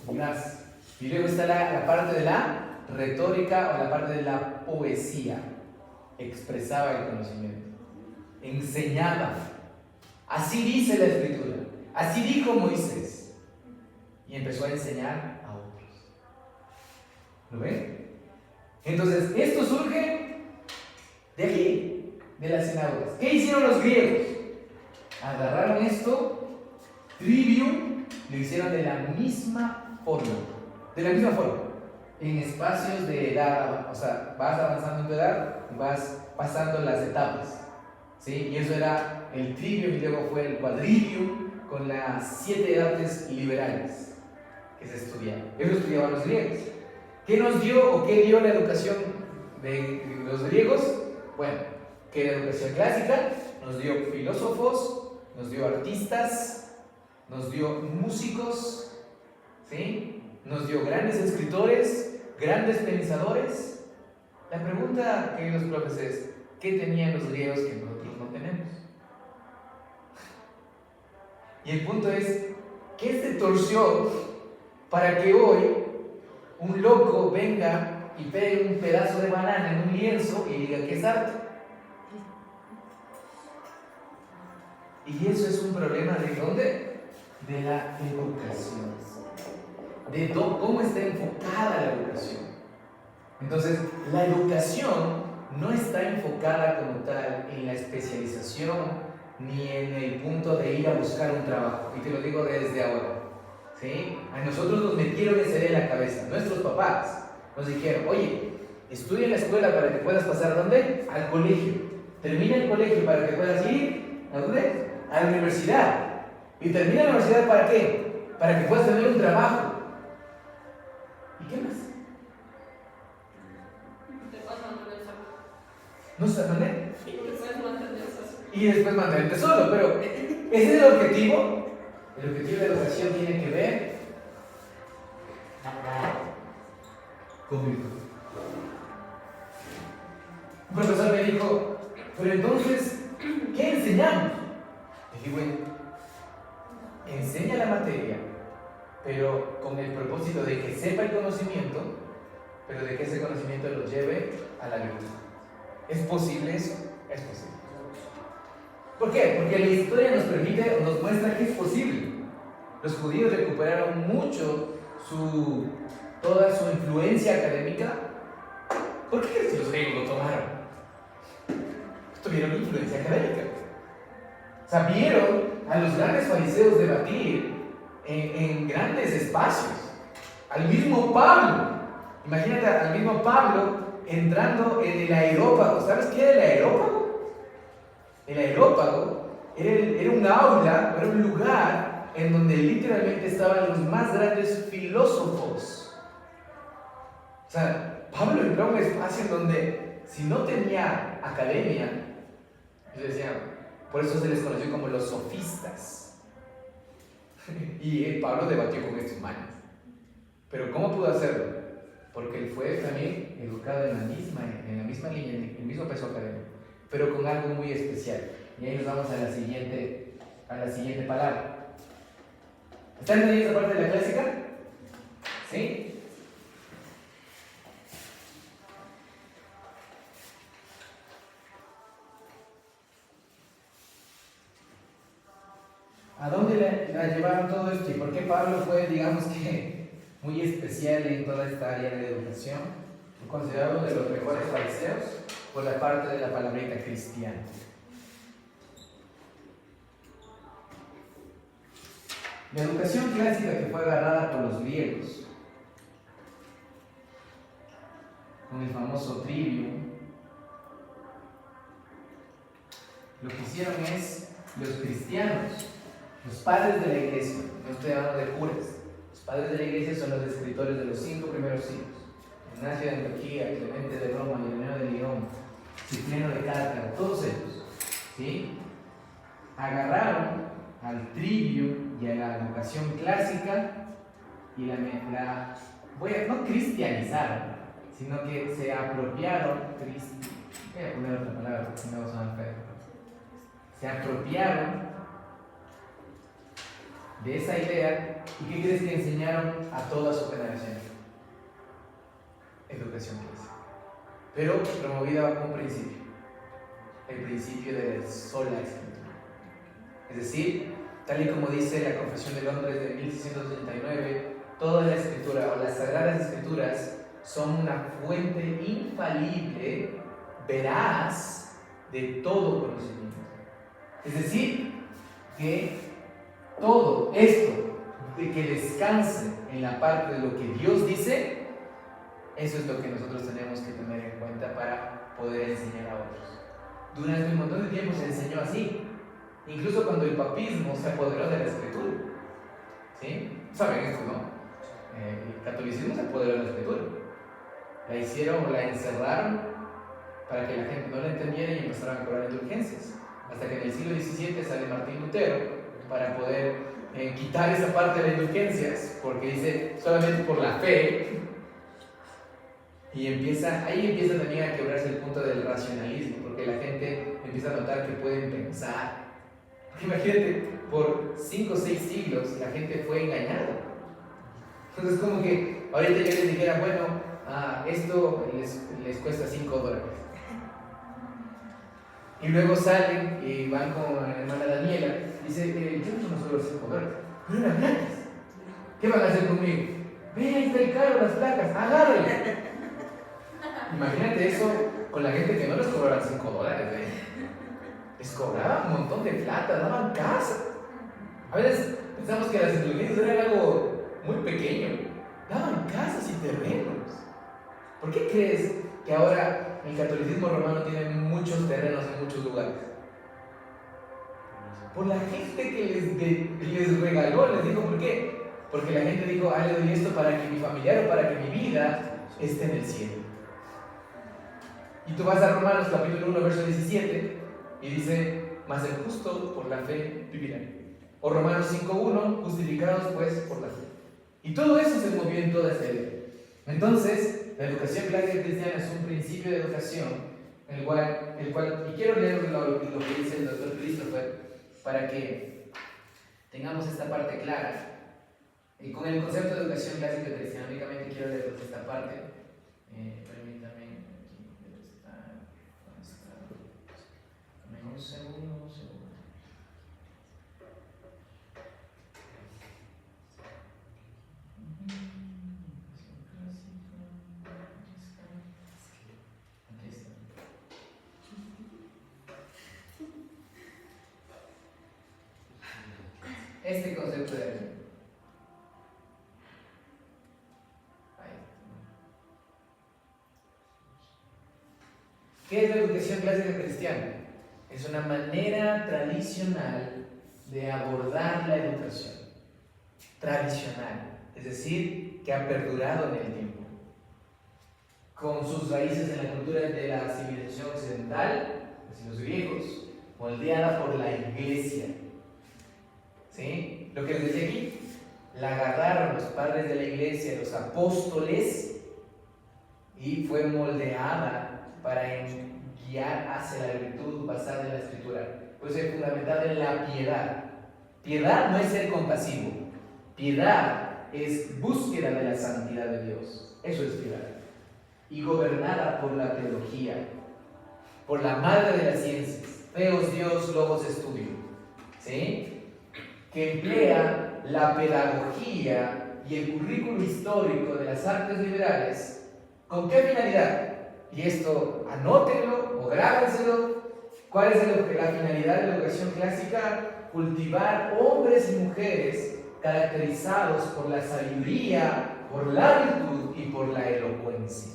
Gracias. Y luego está la parte de la retórica o la parte de la poesía. Expresaba el conocimiento, enseñaba. Así dice la Escritura, así dijo Moisés, y empezó a enseñar a otros. ¿Lo ven? Entonces, esto surge de aquí, de las sinagogas. ¿Qué hicieron los griegos? Agarraron esto, trivium, lo hicieron de la misma forma, en espacios de edad, o sea, vas avanzando en tu edad y vas pasando las etapas, ¿sí? Y eso era el trivium, y luego fue el quadrivium, con las 7 edades liberales que se estudiaban. Eso estudiaban los griegos. ¿Qué nos dio o qué dio la educación de los griegos? Bueno, que la educación clásica nos dio filósofos, nos dio artistas, nos dio músicos, ¿sí? Nos dio grandes escritores, grandes pensadores. La pregunta, queridos profes, es: ¿qué tenían los griegos que nosotros no tenemos? Y el punto es: ¿qué se torció para que hoy un loco venga y pegue un pedazo de banana en un lienzo y diga que es arte? Y eso es un problema ¿de dónde? De la educación. De cómo está enfocada la educación. Entonces, la educación no está enfocada como tal en la especialización ni en el punto de ir a buscar un trabajo. Y te lo digo desde ahora. ¿Sí? A nosotros nos metieron esa idea en la cabeza. Nuestros papás nos dijeron: oye, estudia en la escuela para que puedas pasar ¿a dónde? Al colegio. Termina el colegio para que puedas ir ¿a dónde? A la universidad. ¿Y termina la universidad para qué? Para que puedas tener un trabajo. ¿Y qué más? ¿No se mantiene? Y después mantenerte solo, pero ese es el objetivo. El objetivo de la educación tiene que ver con virtud. Un profesor me dijo: pero entonces, ¿qué enseñamos? Le digo: enseña la materia, pero con el propósito de que sepa el conocimiento, pero de que ese conocimiento lo lleve a la virtud. ¿Es posible eso? Es posible. ¿Por qué? Porque la historia nos permite o nos muestra que es posible. Los judíos recuperaron mucho toda su influencia académica. ¿Por qué crees que los griegos lo tomaron? Tuvieron influencia académica. O sea, vieron a los grandes fariseos debatir en grandes espacios. Al mismo Pablo. Imagínate al mismo Pablo entrando en el aerópago. ¿Sabes qué era el aerópago? El aerópago era un aula, era un lugar en donde literalmente estaban los más grandes filósofos. O sea, Pablo entró a un espacio en donde, si no tenía academia, ellos decían, por eso se les conoció como los sofistas. Y Pablo debatió con estos manes. Pero ¿cómo pudo hacerlo? porque él fue también educado en la misma línea, en el mismo peso académico, pero con algo muy especial. Y ahí nos vamos a la siguiente palabra. ¿Están entendiendo esta parte de la clásica? ¿Sí? ¿A dónde la llevaron todo esto? ¿Y por qué Pablo fue, digamos que, muy especial en toda esta área de educación? Considerado uno de los mejores fariseos por la parte de la palabrita cristiana. La educación clásica que fue agarrada por los griegos, con el famoso trivium, lo que hicieron es los cristianos, los padres de la iglesia, no estoy hablando de curas, los padres de la iglesia son los escritores de los 5 primeros siglos: Ignacio de Antioquía, Clemente de Roma, Ireneo de León, Cipriano de Cártara, todos ellos, ¿sí? Agarraron al trivium y a la educación clásica y no cristianizaron, sino que se apropiaron, voy a poner otra palabra porque si no va a sonar feo, se apropiaron de esa idea. ¿Y qué crees que enseñaron a toda su generación? Educación clásica, pero promovida bajo un principio, el principio de la sola escritura. Es decir, tal y como dice la Confesión de Londres de 1639, toda la escritura o las sagradas escrituras son una fuente infalible, veraz, de todo conocimiento. Es decir, que todo esto de que descanse en la parte de lo que Dios dice, eso es lo que nosotros tenemos que tener en cuenta para poder enseñar a otros. Durante un montón de tiempo se enseñó así, incluso cuando el papismo se apoderó de la escritura. ¿Sí? ¿Saben esto, no? El catolicismo se apoderó de la escritura. La hicieron o la encerraron para que la gente no la entendiera y empezaran a cobrar indulgencias. Hasta que en el siglo XVII sale Martín Lutero para poder quitar esa parte de las indulgencias, porque dice solamente por la fe. Y ahí empieza también a quebrarse el punto del racionalismo, porque la gente empieza a notar que pueden pensar. Imagínate, por 5 o 6 siglos la gente fue engañada. Entonces, como que ahorita yo les dijera, bueno, esto les cuesta $5. Y luego salen y van con la hermana Daniela y dicen, yo no solo los $5, pero eran gratis. ¿Qué van a hacer conmigo? Ve, ahí está el carro, las placas, agárrale. Imagínate eso con la gente que no les cobraban $5, les cobraban un montón de plata, daban casa. A veces pensamos que las indulgencias eran algo muy pequeño, daban casas y terrenos. ¿Por qué crees que ahora el catolicismo romano tiene muchos terrenos en muchos lugares? Por la gente que les regaló, les dijo, ¿por qué? Porque la gente dijo, le doy esto para que mi familiar o para que mi vida esté en el cielo. Y tú vas a Romanos capítulo 1, verso 17 y dice, mas el justo por la fe vivirá. O Romanos 5:1, justificados pues por la fe. Y todo eso se movió en toda esta idea. Entonces, la educación clásica cristiana es un principio de educación, el cual y quiero leer lo que dice el doctor Christopher para que tengamos esta parte clara. Y con el concepto de educación clásica cristiana, únicamente quiero leer esta parte. Permítame, aquí debe estar. ¿Dónde está? Dame un segundo. Este concepto de aquí. ¿Qué es la educación clásica cristiana? Es una manera tradicional de abordar la educación. Tradicional, es decir, que ha perdurado en el tiempo. Con sus raíces en la cultura de la civilización occidental, es decir, los griegos, moldeada por la iglesia. ¿Sí? Lo que les decía aquí, la agarraron los padres de la iglesia, los apóstoles, y fue moldeada para guiar hacia la virtud basada en la Escritura. Pues es fundamental en la piedad. Piedad no es ser compasivo. Piedad es búsqueda de la santidad de Dios. Eso es piedad. Y gobernada por la teología, por la madre de las ciencias, Theos Dios Logos Estudio, ¿sí? Que emplea la pedagogía y el currículo histórico de las artes liberales. ¿Con qué finalidad? Y esto anótenlo o grábenselo. ¿Cuál es la finalidad de la educación clásica? Cultivar hombres y mujeres caracterizados por la sabiduría, por la virtud y por la elocuencia.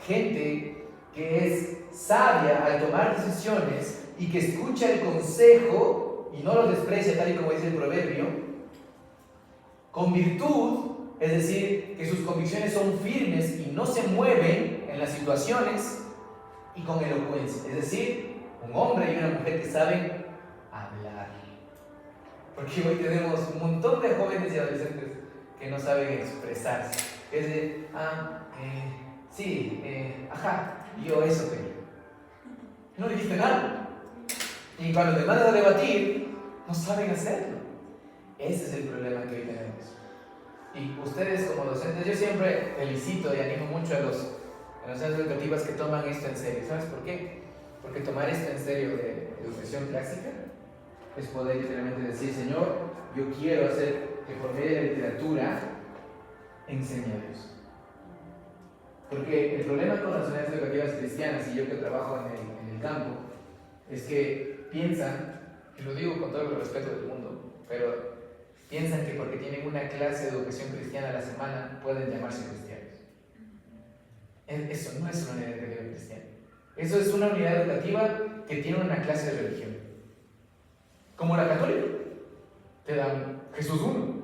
Gente que es sabia al tomar decisiones y que escucha el consejo y no lo desprecia, tal y como dice el proverbio, con virtud, es decir, que sus convicciones son firmes y no se mueven en las situaciones, y con elocuencia, es decir, un hombre y una mujer que saben hablar. Porque hoy tenemos un montón de jóvenes y adolescentes que no saben expresarse. Es de, sí, ajá, yo eso quería. No dijiste nada. Y cuando te mandas a debatir, no saben hacerlo. Ese es el problema que hoy tenemos. Y ustedes como docentes, yo siempre felicito y animo mucho a los centros educativos que toman esto en serio. ¿Sabes por qué? Porque tomar esto en serio de educación clásica es poder literalmente decir, Señor, yo quiero hacer que por medio de la literatura enseñe a Dios. Porque el problema con las unidades educativas cristianas, y yo que trabajo en el campo, es que piensan, y lo digo con todo el respeto del mundo, pero piensan que porque tienen una clase de educación cristiana a la semana pueden llamarse cristianos. Eso no es una unidad educativa cristiana. Eso es una unidad educativa que tiene una clase de religión. Como la católica. Te dan Jesús uno.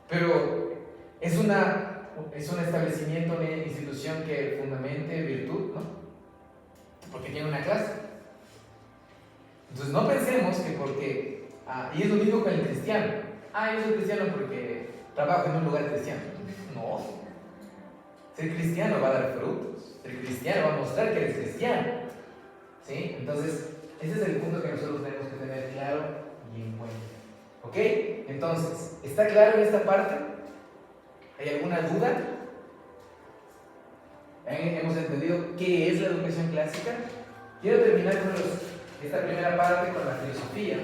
Pero es un establecimiento, una institución que fundamente virtud, ¿no? Porque tiene una clase. Entonces no pensemos que porque... y es lo mismo con el cristiano. Yo soy cristiano porque trabajo en un lugar cristiano. No. Ser cristiano va a dar frutos. Ser cristiano va a mostrar que eres cristiano. ¿Sí? Entonces, ese es el punto que nosotros tenemos que tener claro y en cuenta. ¿Ok? Entonces, ¿está claro en esta parte? ¿Hay alguna duda? ¿Hemos entendido qué es la educación clásica? Quiero terminar con esta primera parte con la filosofía.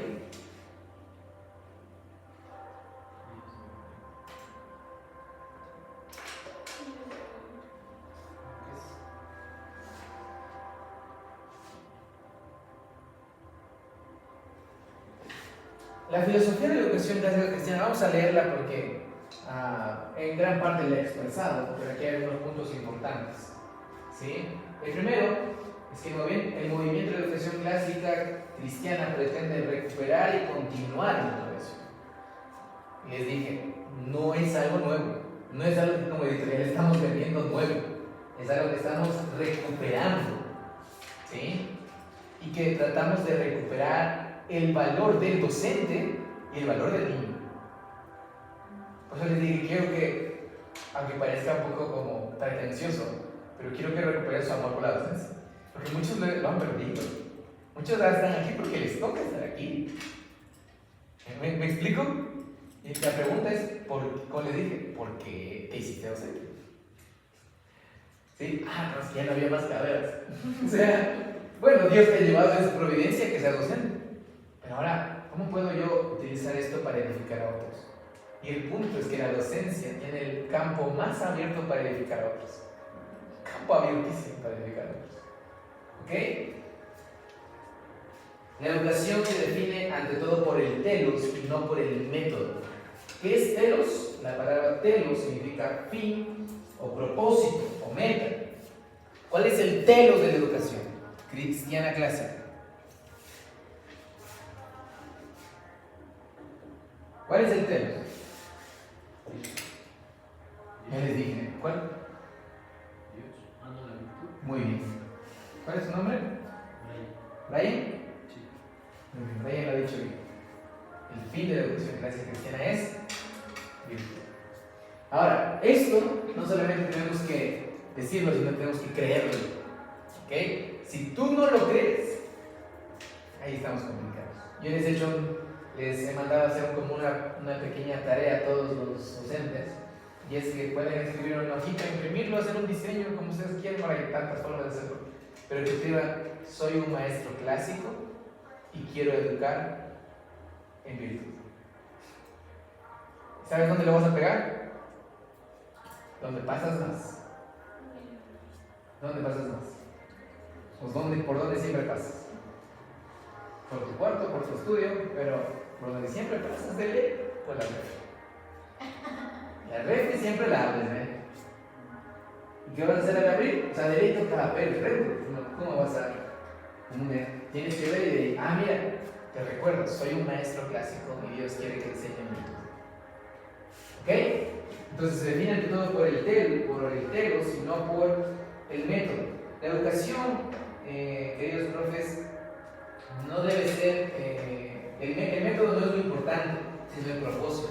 La filosofía de la educación clásica cristiana, vamos a leerla porque en gran parte la he expresado, pero aquí hay algunos puntos importantes. ¿Sí? El primero es que el movimiento de la educación clásica cristiana pretende recuperar y continuar en todo eso. Y les dije, no es algo nuevo, no es algo que como editorial estamos vendiendo nuevo, es algo que estamos recuperando. ¿Sí? Y que tratamos de recuperar el valor del docente y el valor del niño. Por eso les dije, quiero que, aunque parezca un poco como pretencioso, pero quiero que recuperen su amor por la docencia. Porque muchos lo han perdido. Muchos están aquí porque les toca estar aquí. ¿Me explico? Y la pregunta es, como les dije, ¿por qué te hiciste docente? ¿Sí? No, es que ya no había más carreras. O sea, bueno, Dios te ha llevado en su providencia que seas docente. Pero ahora, ¿cómo puedo yo utilizar esto para edificar a otros? Y el punto es que la docencia tiene el campo más abierto para edificar a otros. Campo abiertísimo para edificar a otros. ¿Ok? La educación se define ante todo por el telos y no por el método. ¿Qué es telos? La palabra telos significa fin o propósito o meta. ¿Cuál es el telos de la educación cristiana clásica? ¿Cuál es el telos? Ya les dije. ¿Cuál? Dios. La virtud. Muy bien. ¿Cuál es su nombre? ¿Brian? Sí. Muy bien, Brian lo ha dicho bien. El fin de la educación clásica cristiana es virtud. Ahora, esto no solamente tenemos que decirlo, sino tenemos que creerlo. ¿Ok? Si tú no lo crees, ahí estamos complicados. Yo les he mandado a hacer como una pequeña tarea a todos los docentes, y es que pueden escribir una hojita, imprimirlo, hacer un diseño como ustedes quieran, ahora hay tantas formas de hacerlo, pero que escriban: soy un maestro clásico y quiero educar en virtud. ¿Sabes dónde lo vas a pegar? Donde pasas más. ¿Dónde pasas más? Pues ¿por dónde siempre pasas? Por tu cuarto, por tu estudio, pero por donde siempre pasas de ley, por la red. La red que siempre la abres, ¿eh? ¿Y qué vas a hacer al abrir? O sea, de ley toca ver el red. ¿Cómo vas a...? Tienes que ver y decir: ah, mira, te recuerdo, soy un maestro clásico y Dios quiere que enseñe virtud. ¿Ok? Entonces se define ante todo por el telos, y no por el método. La educación, queridos profes, no debe ser, el método no es lo importante, sino el propósito.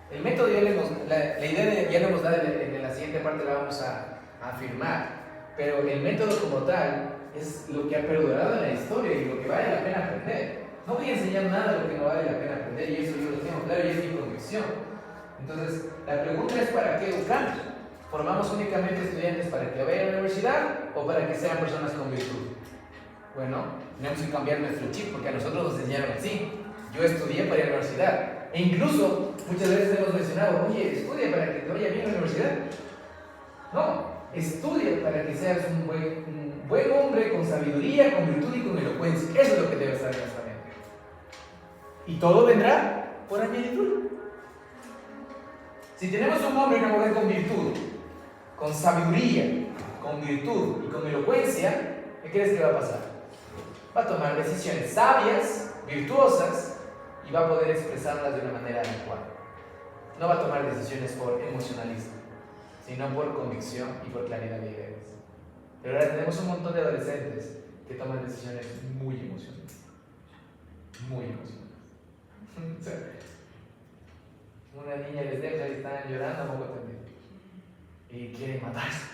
El método la idea ya le hemos dado en la siguiente parte, la vamos a afirmar, pero el método como tal es lo que ha perdurado en la historia y lo que vale la pena aprender. No voy a enseñar nada de lo que no vale la pena aprender, y eso yo lo tengo claro y es mi convicción. Entonces, la pregunta es: ¿para qué educamos? ¿Formamos únicamente estudiantes para que vayan a la universidad o para que sean personas con virtud? Bueno, tenemos que cambiar nuestro chip, porque a nosotros nos enseñaron así. Yo estudié para ir a la universidad, e incluso muchas veces hemos mencionado: oye, estudia para que te vaya bien a la universidad. No, estudia para que seas un buen hombre con sabiduría, con virtud y con elocuencia. Eso es lo que debe estar en nuestra mente. Y todo vendrá por añadidura. Si tenemos un hombre y una mujer con virtud, con sabiduría, con virtud y con elocuencia, ¿qué crees que va a pasar? Va a tomar decisiones sabias, virtuosas, y va a poder expresarlas de una manera adecuada. No va a tomar decisiones por emocionalismo, sino por convicción y por claridad de ideas. Pero ahora tenemos un montón de adolescentes que toman decisiones muy emocionales. Muy emocionales. O sea, una niña les deja y están llorando a poco también. Y quieren matarse.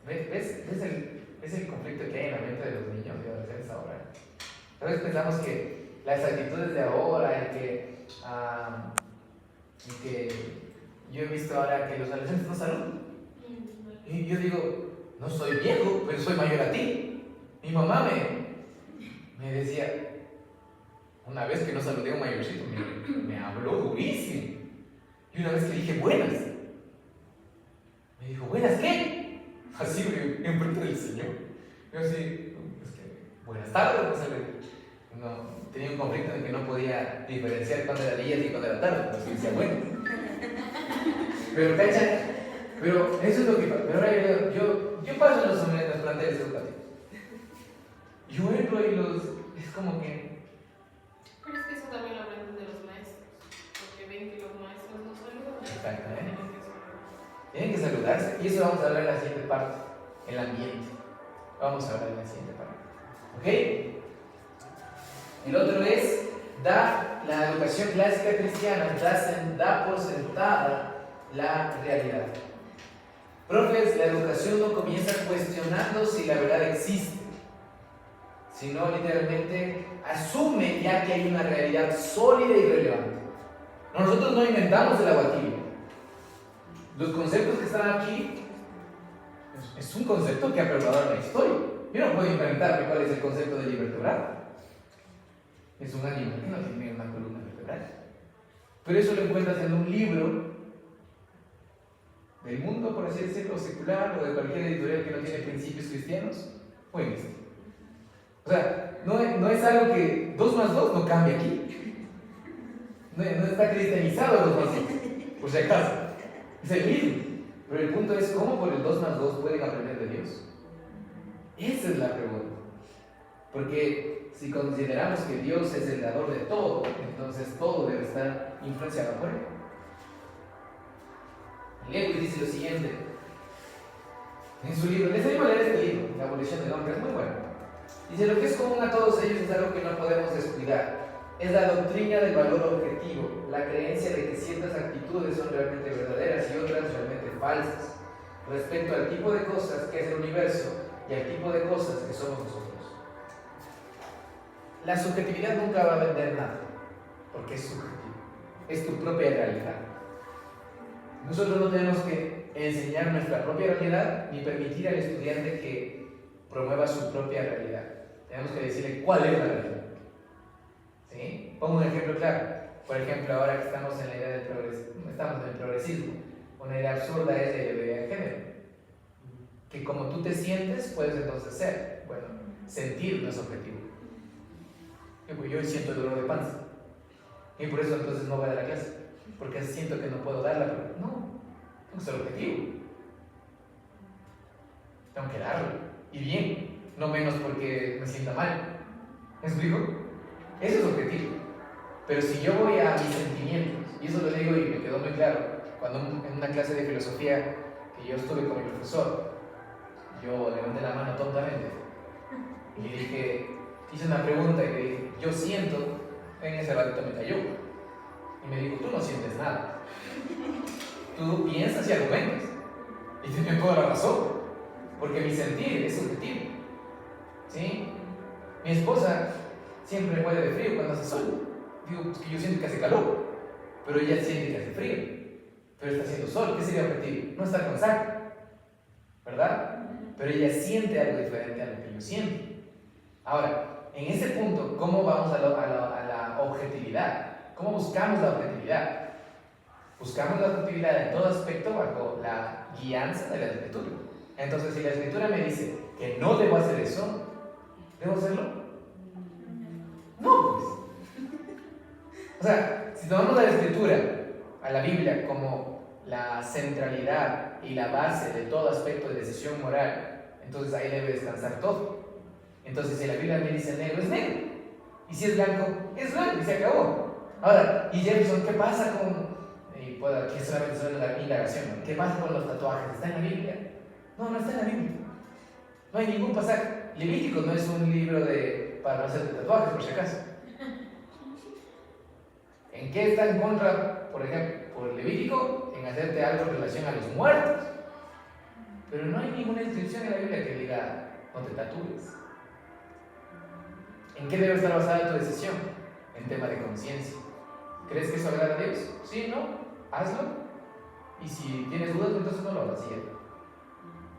¿Ves el conflicto que hay en la mente de los niños y adolescentes ahora? A veces pensamos que las actitudes de ahora y que yo he visto ahora que los adolescentes no saludan. Y yo digo: no soy viejo, pero soy mayor a ti. Mi mamá me decía, una vez que no saludé a un mayorcito, me habló durísimo. Y una vez que dije buenas, me dijo: ¿buenas qué? Así en frente del Señor. Yo así, buenas tardes. No, tenía un conflicto en que no podía diferenciar cuándo era día y cuándo era tarde, así decía bueno. Pero ¿cachai? Pero eso es lo que pasa. Pero ahora yo paso en los planteles educativos. Yo entro y es como que... Pero es que eso también lo aprenden de los maestros, porque ven que los maestros no saludan. Exactamente. Tienen que saludarse, y eso vamos a hablar en la siguiente parte, el ambiente. Vamos a hablar en la siguiente parte. ¿Ok? El otro es: la educación clásica cristiana da por sentada la realidad. Profes, la educación no comienza cuestionando si la verdad existe, sino literalmente asume ya que hay una realidad sólida y relevante. Nosotros no inventamos el agua tibia. Los conceptos que están aquí es un concepto que ha perdurado en la historia. Yo no puedo inventarme cuál es el concepto del invertebrado. Es un animal que no tiene una columna vertebral. Pero eso lo encuentras en un libro del mundo, por así decirlo, secular, o de cualquier editorial que no tiene principios cristianos, o en este. O sea, no es algo que 2 más 2 no cambia aquí. No está cristianizado 2 más 2, por si acaso. Es el mismo. Pero el punto es: ¿cómo por el 2 más 2 pueden aprender de Dios? Esa es la pregunta. Porque si consideramos que Dios es el dador de todo, entonces todo debe estar influenciado por Él. Lewis dice lo siguiente en su libro, les animo a leer este libro, La abolición del hombre, es muy bueno. Dice: lo que es común a todos ellos es algo que no podemos descuidar, es la doctrina del valor objetivo, la creencia de que ciertas actitudes son realmente verdaderas y otras realmente falsas, respecto al tipo de cosas que es el universo y al tipo de cosas que somos nosotros. La subjetividad nunca va a vender nada, porque es subjetivo, es tu propia realidad. Nosotros no tenemos que enseñar nuestra propia realidad ni permitir al estudiante que promueva su propia realidad. Tenemos que decirle cuál es la realidad. ¿Sí? Pongo un ejemplo claro. Por ejemplo, ahora que estamos en la idea del progresismo, estamos en el progresismo, una idea absurda es la ideología de género. Que como tú te sientes, puedes entonces ser. Bueno, sentir no es objetivo. Yo hoy siento el dolor de panza. Y por eso entonces no voy a dar la clase. Porque siento que no puedo darla. Pero no, tengo que ser objetivo. Tengo que darlo. Y bien, no menos porque me sienta mal. ¿Me explico? Eso es objetivo. Pero si yo voy a mis sentimientos, y eso lo digo y me quedó muy claro, cuando en una clase de filosofía que yo estuve con mi profesor, yo levanté la mano tontamente y le dije, hice una pregunta y le dije, yo siento, en ese ratito me cayó. Y me dijo, tú no sientes nada. Tú piensas y argumentas. Y tiene toda la razón, porque mi sentir es subjetivo. ¿Sí? Mi esposa siempre muere de frío cuando hace sol. Digo, pues que yo siento que hace calor, pero ella siente que hace frío. Pero está haciendo sol, ¿qué sería objetivo? No estar con saco, ¿verdad? Pero ella siente algo diferente a lo que yo siento. Ahora, en ese punto, ¿cómo vamos a la objetividad? ¿Cómo buscamos la objetividad? Buscamos la objetividad en todo aspecto bajo la guianza de la escritura. Entonces, si la escritura me dice que no debo hacer eso, ¿debo hacerlo? No, pues. O sea, si tomamos la escritura, a la Biblia, como la centralidad y la base de todo aspecto de decisión moral, entonces ahí debe descansar todo. Entonces, si la Biblia me dice negro, es negro. Y si es blanco, es blanco y se acabó. Ahora, y Jefferson, ¿qué pasa con...? Y puedo aquí solamente sobre la indagación, ¿no? ¿Qué pasa con los tatuajes? ¿Está en la Biblia? No, no está en la Biblia. No hay ningún pasaje. Levítico no es un libro para no hacer tatuajes, por si acaso. ¿En qué está en contra, por ejemplo, por el Levítico? En hacerte algo en relación a los muertos. Pero no hay ninguna inscripción en la Biblia que diga, no te tatúes. ¿En qué debe estar basada tu decisión? En tema de conciencia. ¿Crees que eso agrada a Dios? Sí, no, hazlo. Y si tienes dudas, entonces no lo hagas.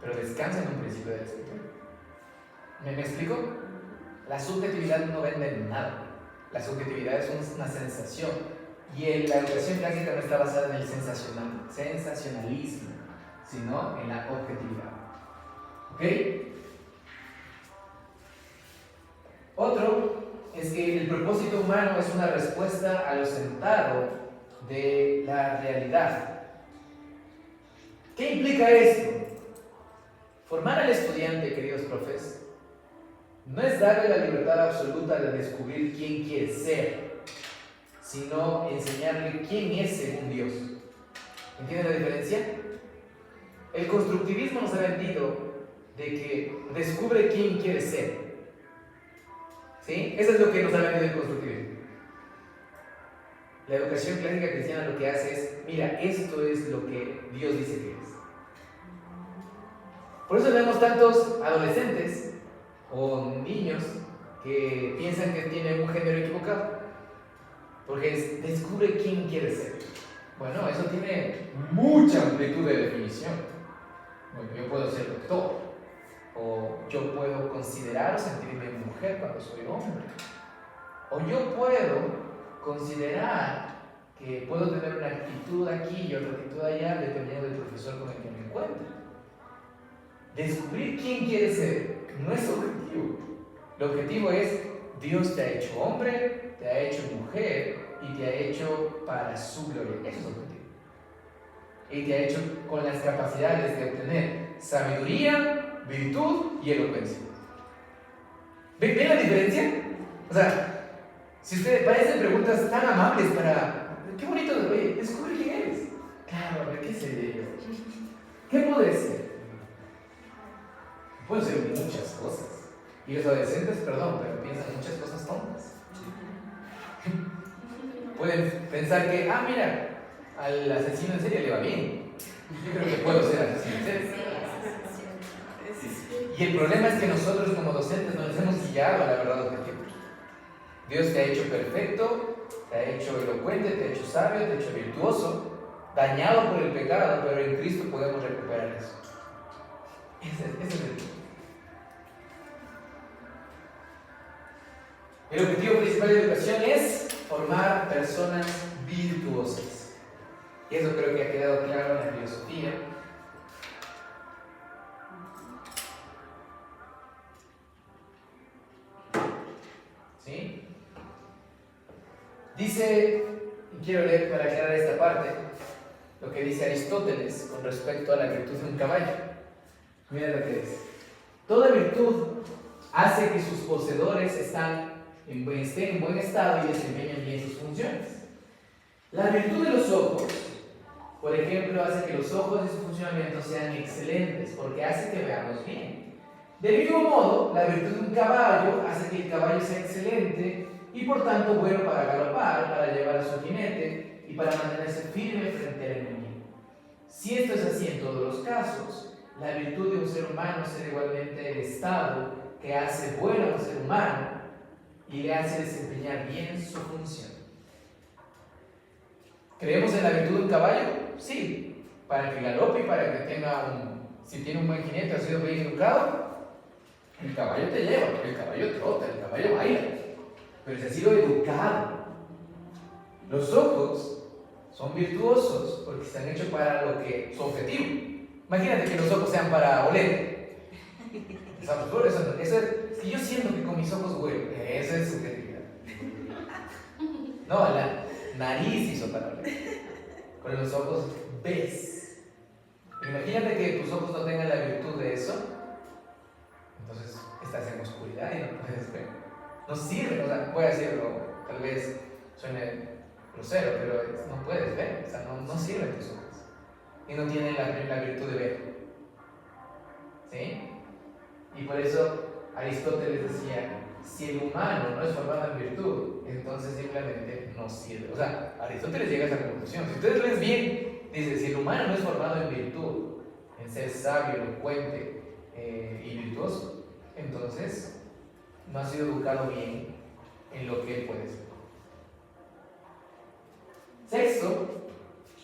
Pero descansa en un principio de la escritura. ¿Me explico? La subjetividad no vende nada. La subjetividad es una sensación. Y la educación clásica no está basada en el sensacionalismo, sino en la objetividad. ¿Ok? Otro es que el propósito humano es una respuesta a lo sentado de la realidad. ¿Qué implica esto? Formar al estudiante, queridos profes, no es darle la libertad absoluta de descubrir quién quiere ser, sino enseñarle quién es según Dios. ¿Entienden la diferencia? El constructivismo nos ha vendido de que descubre quién quiere ser. ¿Sí? Eso es lo que nos ha vendido el constructivismo. La educación clásica cristiana lo que hace es, mira, esto es lo que Dios dice que es. Por eso vemos tantos adolescentes o niños que piensan que tienen un género equivocado, porque descubre quién quiere ser. Bueno, eso tiene mucha amplitud de definición. Bueno, yo puedo ser doctor, o yo puedo considerar o sentirme mujer cuando soy hombre, o yo puedo considerar que puedo tener una actitud aquí y otra actitud allá dependiendo del profesor con el que me encuentre. Descubrir quién quiere ser no es objetivo. El objetivo es, Dios te ha hecho hombre, te ha hecho mujer y te ha hecho para su gloria. Eso es objetivo. Y te ha hecho con las capacidades de obtener sabiduría, virtud y elocuencia. ¿Ven la diferencia? O sea, si ustedes parecen preguntas tan amables para... Qué bonito, oye, descubre quién eres. Claro, a ver, ¿qué sé yo? ¿Qué puede ser? Pueden ser muchas cosas. Y los adolescentes, perdón, pero piensan muchas cosas tontas. Pensar que, mira, al asesino en serie le va bien. Yo creo que puedo ser asesino en serie. Y el problema es que nosotros como docentes nos hemos guiado a la verdad objetiva. Dios te ha hecho perfecto, te ha hecho elocuente, te ha hecho sabio, te ha hecho virtuoso, dañado por el pecado, pero en Cristo podemos recuperar eso. Ese es el punto. El objetivo principal de la educación es formar personas virtuosas. Y eso creo que ha quedado claro en la filosofía. ¿Sí? Dice, y quiero leer para aclarar esta parte, lo que dice Aristóteles con respecto a la virtud de un caballo. Mira lo que dice. Toda virtud hace que sus poseedores estén en buen estado y desempeñen bien sus funciones. La virtud de los ojos, por ejemplo, hace que los ojos y su funcionamiento sean excelentes, porque hace que veamos bien. Del mismo modo, la virtud de un caballo hace que el caballo sea excelente y por tanto bueno para galopar, para llevar a su jinete y para mantenerse firme frente al enemigo. Si esto es así en todos los casos, la virtud de un ser humano será igualmente el estado que hace bueno a un ser humano y le hace desempeñar bien su función. ¿Creemos en la virtud de un caballo? Sí, para que galope y para que si tiene un buen jinete, ha sido bien educado, el caballo te lleva, el caballo trota, el caballo baila, pero si ha sido educado. Los ojos son virtuosos porque están hechos para lo que su objetivo. Imagínate que los ojos sean para oler. Es que yo siento que con mis ojos huelo. Esa es subjetividad. No, la nariz hizo para oler. Con los ojos ves. Imagínate que tus ojos no tengan la virtud de eso. Entonces estás en oscuridad y no puedes ver. No sirve, o sea, voy a decirlo, tal vez suene grosero, pero no puedes ver, o sea, no sirven tus ojos. Y no tienen la virtud de ver. ¿Sí? Y por eso Aristóteles decía, si el humano no es formado en virtud, entonces simplemente no sirve. O sea, Aristóteles llega a esa conclusión. Si ustedes leen bien, dice, si el humano no es formado en virtud, en ser sabio, elocuente y virtuoso, entonces no ha sido educado bien en lo que él puede ser. Sexto,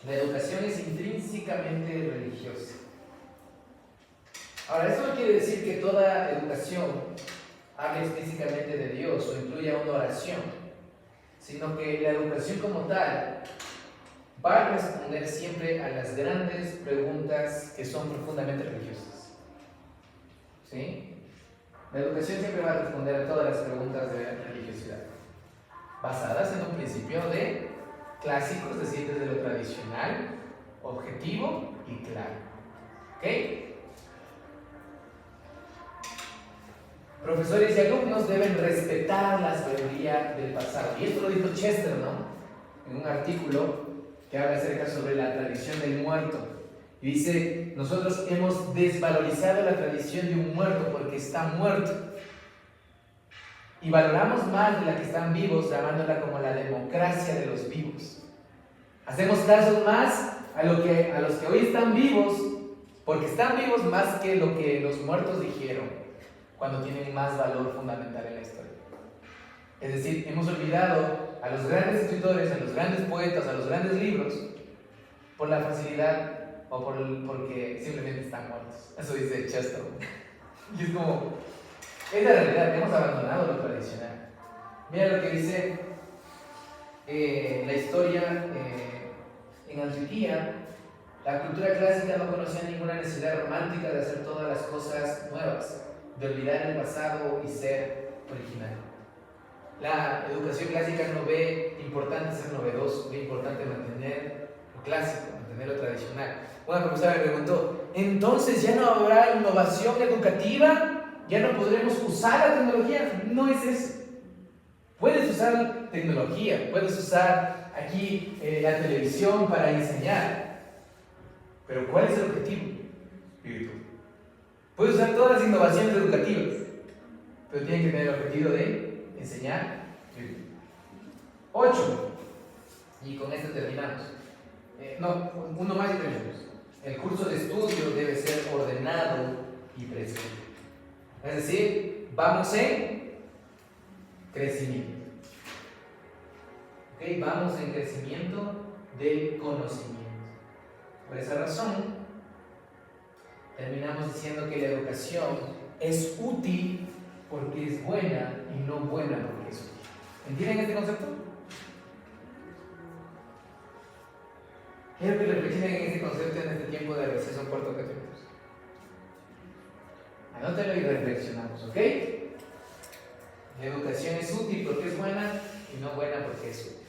la educación es intrínsecamente religiosa. Ahora, esto no quiere decir que toda educación hable explícitamente de Dios o incluya una oración, sino que la educación como tal va a responder siempre a las grandes preguntas que son profundamente religiosas. ¿Sí? La educación siempre va a responder a todas las preguntas de religiosidad, basadas en un principio de clásicos, es decir, desde lo tradicional, objetivo y claro. ¿Ok? Profesores y alumnos deben respetar la sabiduría del pasado. Y esto lo dijo Chester, ¿no? En un artículo que habla acerca sobre la tradición del muerto. Y dice, nosotros hemos desvalorizado la tradición de un muerto porque está muerto. Y valoramos más de la que están vivos, llamándola como la democracia de los vivos. Hacemos caso más a los que hoy están vivos, porque están vivos más que lo que los muertos dijeron, cuando tienen más valor fundamental en la historia. Es decir, hemos olvidado a los grandes escritores, a los grandes poetas, a los grandes libros, por la facilidad o porque simplemente están muertos. Eso dice Chester. Y es como, es la realidad, hemos abandonado lo tradicional. Mira lo que dice la historia en Antioquía. La cultura clásica no conocía ninguna necesidad romántica de hacer todas las cosas nuevas, de olvidar el pasado y ser original. La educación clásica no ve importante ser novedoso, ve importante mantener lo clásico, mantener lo tradicional. Una profesora me preguntó, ¿entonces ya no habrá innovación educativa? ¿Ya no podremos usar la tecnología? No es eso. Puedes usar tecnología, puedes usar aquí la televisión para enseñar, pero ¿cuál es el objetivo? Virtud. Puedes usar todas las innovaciones educativas, pero tienen que tener el objetivo de enseñar virtud. 8. Y con este terminamos. No, uno más y terminamos. El curso de estudio debe ser ordenado y preciso. Es decir, vamos en crecimiento. ¿Ok? Vamos en crecimiento del conocimiento. Por esa razón, terminamos diciendo que la educación es útil porque es buena y no buena porque es útil. ¿Entienden este concepto? Quiero que reflexionen en este concepto en este tiempo de receso en cuarto capítulo. Anótelo y reflexionamos, ¿ok? La educación es útil porque es buena y no buena porque es útil.